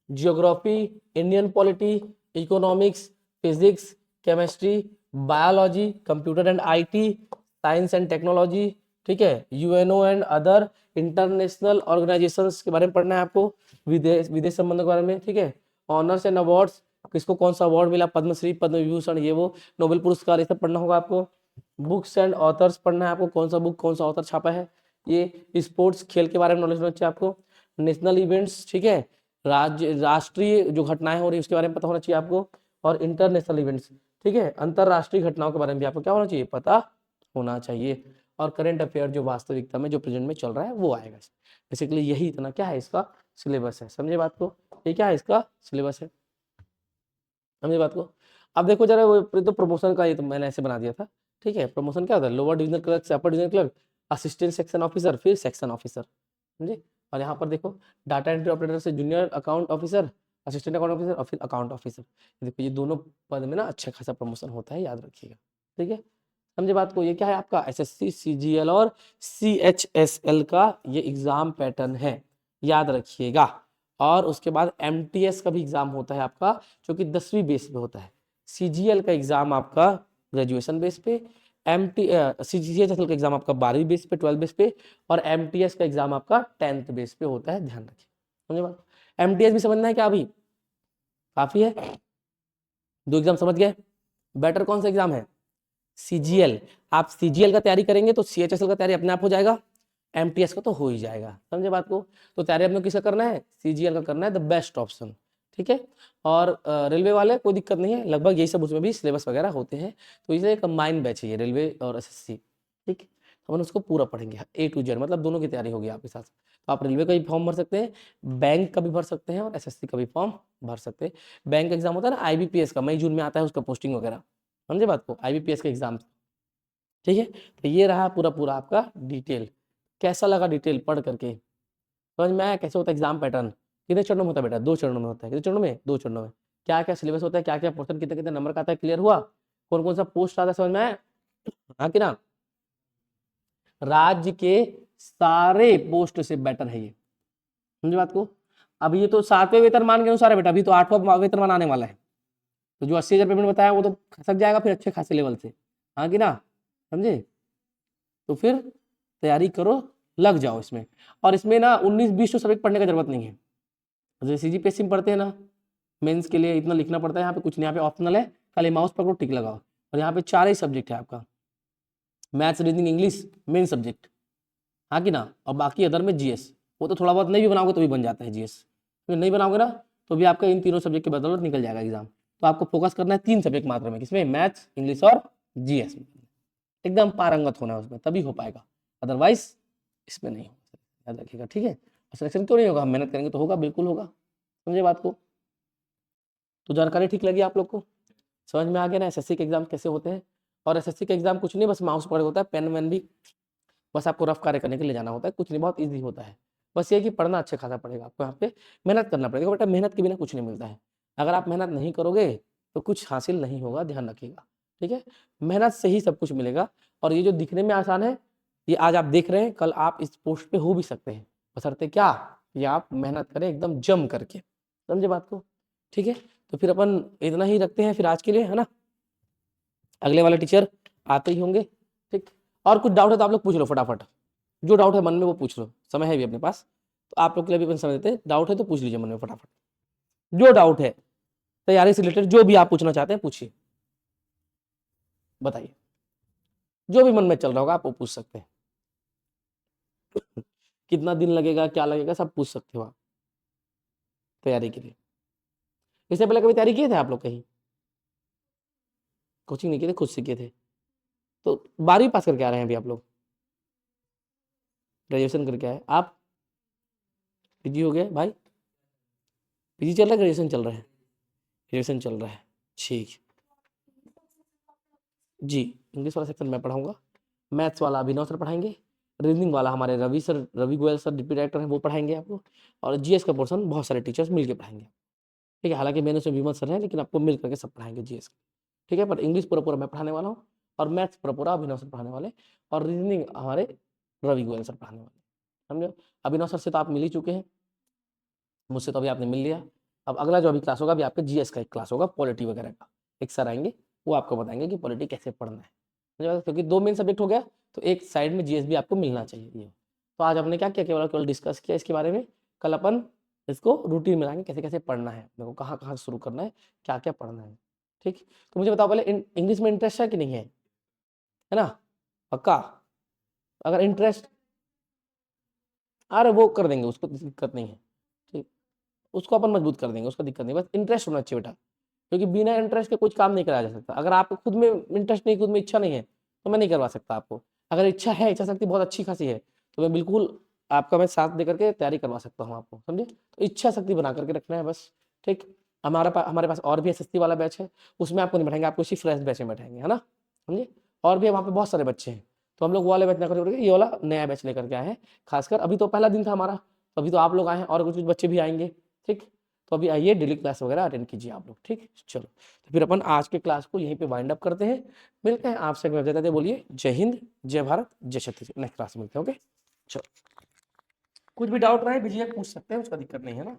geography, Indian polity, economics, physics, chemistry, biology, computer and IT, science and technology, ठीक है। UNO and other international organisations के बारे में पढ़ना है आपको, विदेश विदेश संबंधों के बारे में, ठीक है। ऑनर्स एंड अवार्ड्स, किसको कौन सा अवार्ड मिला, पद्मश्री, पद्म विभूषण, ये वो, नोबेल पुरस्कार, ये सब पढ़ना होगा आपको। बुक्स एंड ऑथर्स पढ़ना है आपको, कौन सा बुक कौन सा ऑथर छापा है। ये स्पोर्ट्स, खेल के बारे में नॉलेज होना चाहिए आपको। नेशनल इवेंट्स, ठीक है, राज्य राष्ट्रीय जो घटनाएं हो रही है उसके बारे में पता होना चाहिए आपको। और इंटरनेशनल इवेंट्स, ठीक है, अंतरराष्ट्रीय घटनाओं के बारे में भी आपको क्या होना चाहिए, पता होना चाहिए। और करंट अफेयर जो वास्तविकता में जो प्रेजेंट में चल रहा है वो आएगा। बेसिकली यही इतना क्या है इसका सिलेबस है, समझे बात को, ये क्या है इसका सिलेबस है, समझे बात को। अब देखो जरा वो तो प्रमोशन का ये तो मैंने ऐसे बना दिया था, ठीक है। प्रमोशन क्या होता है, lower divisional clerk, upper divisional clerk, assistant section officer, फिर सेक्शन ऑफिसर, समझे। और यहाँ पर देखो डाटा एंट्री ऑपरेटर से junior account officer, assistant account officer और फिर अकाउंट ऑफिसर। देखो ये दोनों पद में ना अच्छा खासा प्रमोशन होता है, याद रखिएगा, ठीक है, समझे बात को। ये क्या है आपका एसएससी सीजीएल और सीएचएसएल का ये एग्जाम पैटर्न है, याद रखिएगा। और उसके बाद एमटीएस का भी एग्जाम होता है आपका, जो कि 10वीं बेस पे होता है। सीजीएल का एग्जाम आपका ग्रेजुएशन बेस पे, सीजीएचएसएल का एग्जाम आपका 12वीं बेस पे, 12 बेस पे, और एमटीएस का एग्जाम आपका 10th बेस पे होता है, ध्यान रखिए, समझे बात। एमटीएस भी समझना है क्या, अभी काफी है, 2 एग्जाम समझ गए। बेटर कौन सा एग्जाम है, सीजीएल। आप सीजीएल का तैयारी करेंगे तो सीएचएसएल का तैयारी अपने आप हो जाएगा, एमटीएस का तो हो ही जाएगा, समझे बात को। तो तैयारी अपने किसका करना है, सीजीएल का करना है, द बेस्ट ऑप्शन, ठीक है। और रेलवे वाले कोई दिक्कत नहीं है, लगभग यही सब उसमें भी सिलेबस वगैरह होते हैं। तो इसे कंबाइन बैच है ये, रेलवे और एसएससी, ठीक है। अपन उसको पूरा पढ़ेंगे ए टू जेड, मतलब दोनों की तैयारी होगी आपके साथ। तो आप रेलवे का भी फॉर्म भर सकते हैं, बैंक का भी भर सकते हैं और एसएससी का भी फॉर्म भर सकते हैं। बैंक एग्जाम होता है ना आईबीपीएस का, मई जून में आता है उसका पोस्टिंग वगैरह, समझे बात को, आईबीपीएस का एग्जाम, ठीक है। तो ये रहा पूरा पूरा आपका डिटेल। कैसा लगा डिटेल पढ़ करके, समझ में आया कैसे होता है एग्जाम पैटर्न। कितने चरणों में होता है बेटा, 2 चरणों में होता है। कितने चरणों में, 2 चरणों में। क्या क्या सिलेबस होता है, क्या क्या पोर्शन, कितने कितने नंबर का आता है, क्लियर हुआ। कौन कौन सा पोस्ट आता है, समझ में आया, हाँ कि ना। राज्य के सारे पोस्ट से बेटर है ये, समझे बात को। अब ये तो 7वें वेतनमान के अनुसार है बेटा, अभी तो 8वां वेतनमान आने वाला है। तो जो 80,000 पेमेंट बताया वो तो खसक जाएगा फिर अच्छे खासे लेवल से, हाँ कि ना, समझे। तो फिर तैयारी करो, लग जाओ इसमें। और इसमें ना 19-20 सब्जेक्ट पढ़ने का जरूरत नहीं है। जैसे सीजीपीएससी में पढ़ते हैं ना, मेंस के लिए इतना लिखना पड़ता है, यहाँ पे कुछ नहीं, यहाँ पे ऑप्शनल है, खाली माउस पकड़ो टिक लगाओ। और यहाँ पे 4 ही सब्जेक्ट है आपका, maths reasoning English main subject, हाँ कि ना। और बाकी अदर में जीएस, वो तो थोड़ा बहुत नहीं भी बनाओगे तो भी बन जाता है जीएस, तो नहीं बनाओगे ना तो भी आपका इन तीनों सब्जेक्ट की बदौलत निकल जाएगा एग्जाम। तो आपको फोकस करना है 3 सब्जेक्ट मात्र में, किसमें, मैथ्स इंग्लिश और जीएस में, एकदम पारंगत होना है उसमें, तभी हो पाएगा, अदरवाइज इसमें नहीं होगा, याद रखिएगा, ठीक है। सिलेक्शन क्यों नहीं होगा, हम मेहनत करेंगे तो होगा, बिल्कुल होगा, समझे बात को। तो जानकारी ठीक लगी आप लोग को, समझ में आ गया ना एसएससी के एग्जाम कैसे होते हैं। और एसएससी के एग्जाम कुछ नहीं, बस माउस पकड़ होता है, पेन वैन भी बस आपको रफ कार्य करने के लिए जाना होता है, कुछ नहीं, बहुत ईजी होता है। बस ये कि पढ़ना अच्छे खासा पड़ेगा आपको, यहाँ पे मेहनत करना पड़ेगा बेटा, मेहनत के बिना कुछ नहीं मिलता है। अगर आप मेहनत नहीं करोगे तो कुछ हासिल नहीं होगा, ध्यान रखिएगा, ठीक है। मेहनत से ही सब कुछ मिलेगा। और ये जो दिखने में आसान है, ये आज आप देख रहे हैं, कल आप इस पोस्ट पे हो भी सकते हैं, बशर्ते क्या, ये आप मेहनत करें एकदम जम करके, समझे बात को, ठीक है। तो फिर अपन इतना ही रखते हैं फिर आज के लिए, है ना। अगले वाले टीचर आते ही होंगे, ठीक। और कुछ डाउट है तो आप लोग पूछ लो फटाफट, जो डाउट है मन में वो पूछ लो, समय है भी अपने पास, तो आप लोग के लिए भी अपन समय देते हैं। डाउट है तो पूछ लीजिए मन में फटाफट, जो डाउट है तैयारी से रिलेटेड, जो भी आप पूछना चाहते हैं पूछिए, बताइए, जो भी मन में चल रहा होगा आप वो पूछ सकते हैं। कितना दिन लगेगा, क्या लगेगा, सब पूछ सकते हो आप तैयारी के लिए। इससे पहले कभी तैयारी किए थे आप लोग कहीं, कोचिंग नहीं किए थे, खुद से किए थे। तो 12वीं पास करके आ रहे हैं अभी आप लोग, ग्रेजुएशन करके आए आप, पीजी हो गया भाई, पीजी चल रहा है, ग्रेजुएशन चल रहा है, ग्रेजुएशन चल रहा है, ठीक जी। इंग्लिश वाला सेक्शन मैं पढ़ाऊंगा, मैथ्स वाला अभिनव सर पढ़ाएंगे, रीजनिंग वाला हमारे Ravi sir, Ravi Goyal sir deputy director हैं, वो पढ़ाएंगे आपको। और जीएस का पोर्शन बहुत सारे टीचर्स मिलकर पढ़ाएंगे, ठीक है। हालांकि मैंने उसमें विमल सर हैं, लेकिन आपको मिल करके सब पढ़ाएंगे जीएस, ठीक है। पर इंग्लिश पूरा पूरा मैं पढ़ाने वाला हूँ, और मैथ्स पूरा पूरा अभिनव सर पढ़ाने वाले, और रीजनिंग हमारे रवि गोयल सर पढ़ाने वाले, समझे। अभिनव सर से तो आप मिल ही चुके हैं, मुझसे तो अभी आपने मिल लिया। अब अगला जो अभी क्लास होगा, अभी आपके जीएस का एक क्लास होगा, पॉलिटी वगैरह का, एक सर आएंगे, वो आपको बताएंगे कि पॉलिटी कैसे पढ़ना है, क्योंकि 2 मेन सब्जेक्ट हो गया, तो एक साइड में जीएस भी आपको मिलना चाहिए ये। तो आज हमने क्या किया, केवल डिस्कस किया इसके बारे में। कल अपन इसको रूटीन में लाएंगे, कैसे कैसे पढ़ना है, मेरे को कहाँ कहाँ शुरू करना है, क्या क्या पढ़ना है, ठीक। तो मुझे बताओ पहले, इंग्लिश में इंटरेस्ट है कि नहीं है, है ना, पक्का। अगर इंटरेस्ट, अरे वो कर देंगे, उसको दिक्कत नहीं है, ठीक, उसको अपन मजबूत कर देंगे, उसका दिक्कत नहीं, बस इंटरेस्ट होना चाहिए बेटा, क्योंकि बिना इंटरेस्ट के कुछ काम नहीं कराया जा सकता। अगर आपको खुद में इंटरेस्ट नहीं, खुद में इच्छा नहीं है, तो मैं नहीं करवा सकता आपको। अगर इच्छा है, इच्छा शक्ति बहुत अच्छी खासी है, तो मैं बिल्कुल आपका मैं साथ दे करके तैयारी करवा सकता हूँ आपको, समझे। तो इच्छा शक्ति बना करके रखना है बस, ठीक। हमारे पास और भी एसएससी वाला बैच है, उसमें आपको नहीं बैठाएंगे, आपको इसी फ्रेश बैच में बैठाएंगे, है ना, समझे। और भी वहाँ पे बहुत सारे बच्चे हैं, तो हम लोग वो वाले बैच ना करके ये वाला नया बैच लेकर के आए हैं। खासकर अभी तो पहला दिन था हमारा, तो अभी तो आप लोग आए हैं और कुछ बच्चे भी आएंगे, ठीक। तो अभी आइए डेली क्लास वगैरह अटेंड कीजिए आप लोग, ठीक। चलो, तो फिर अपन आज के क्लास को यहीं पे वाइंड अप करते हैं। मिलते हैं आपसे, बोलिए जय हिंद, जय भारत, जय छत्तीसगढ़। नेक्स्ट क्लास में मिलते हैं, ओके। चलो, कुछ भी डाउट रहे, विजय पूछ सकते हैं, उसका दिक्कत नहीं है ना।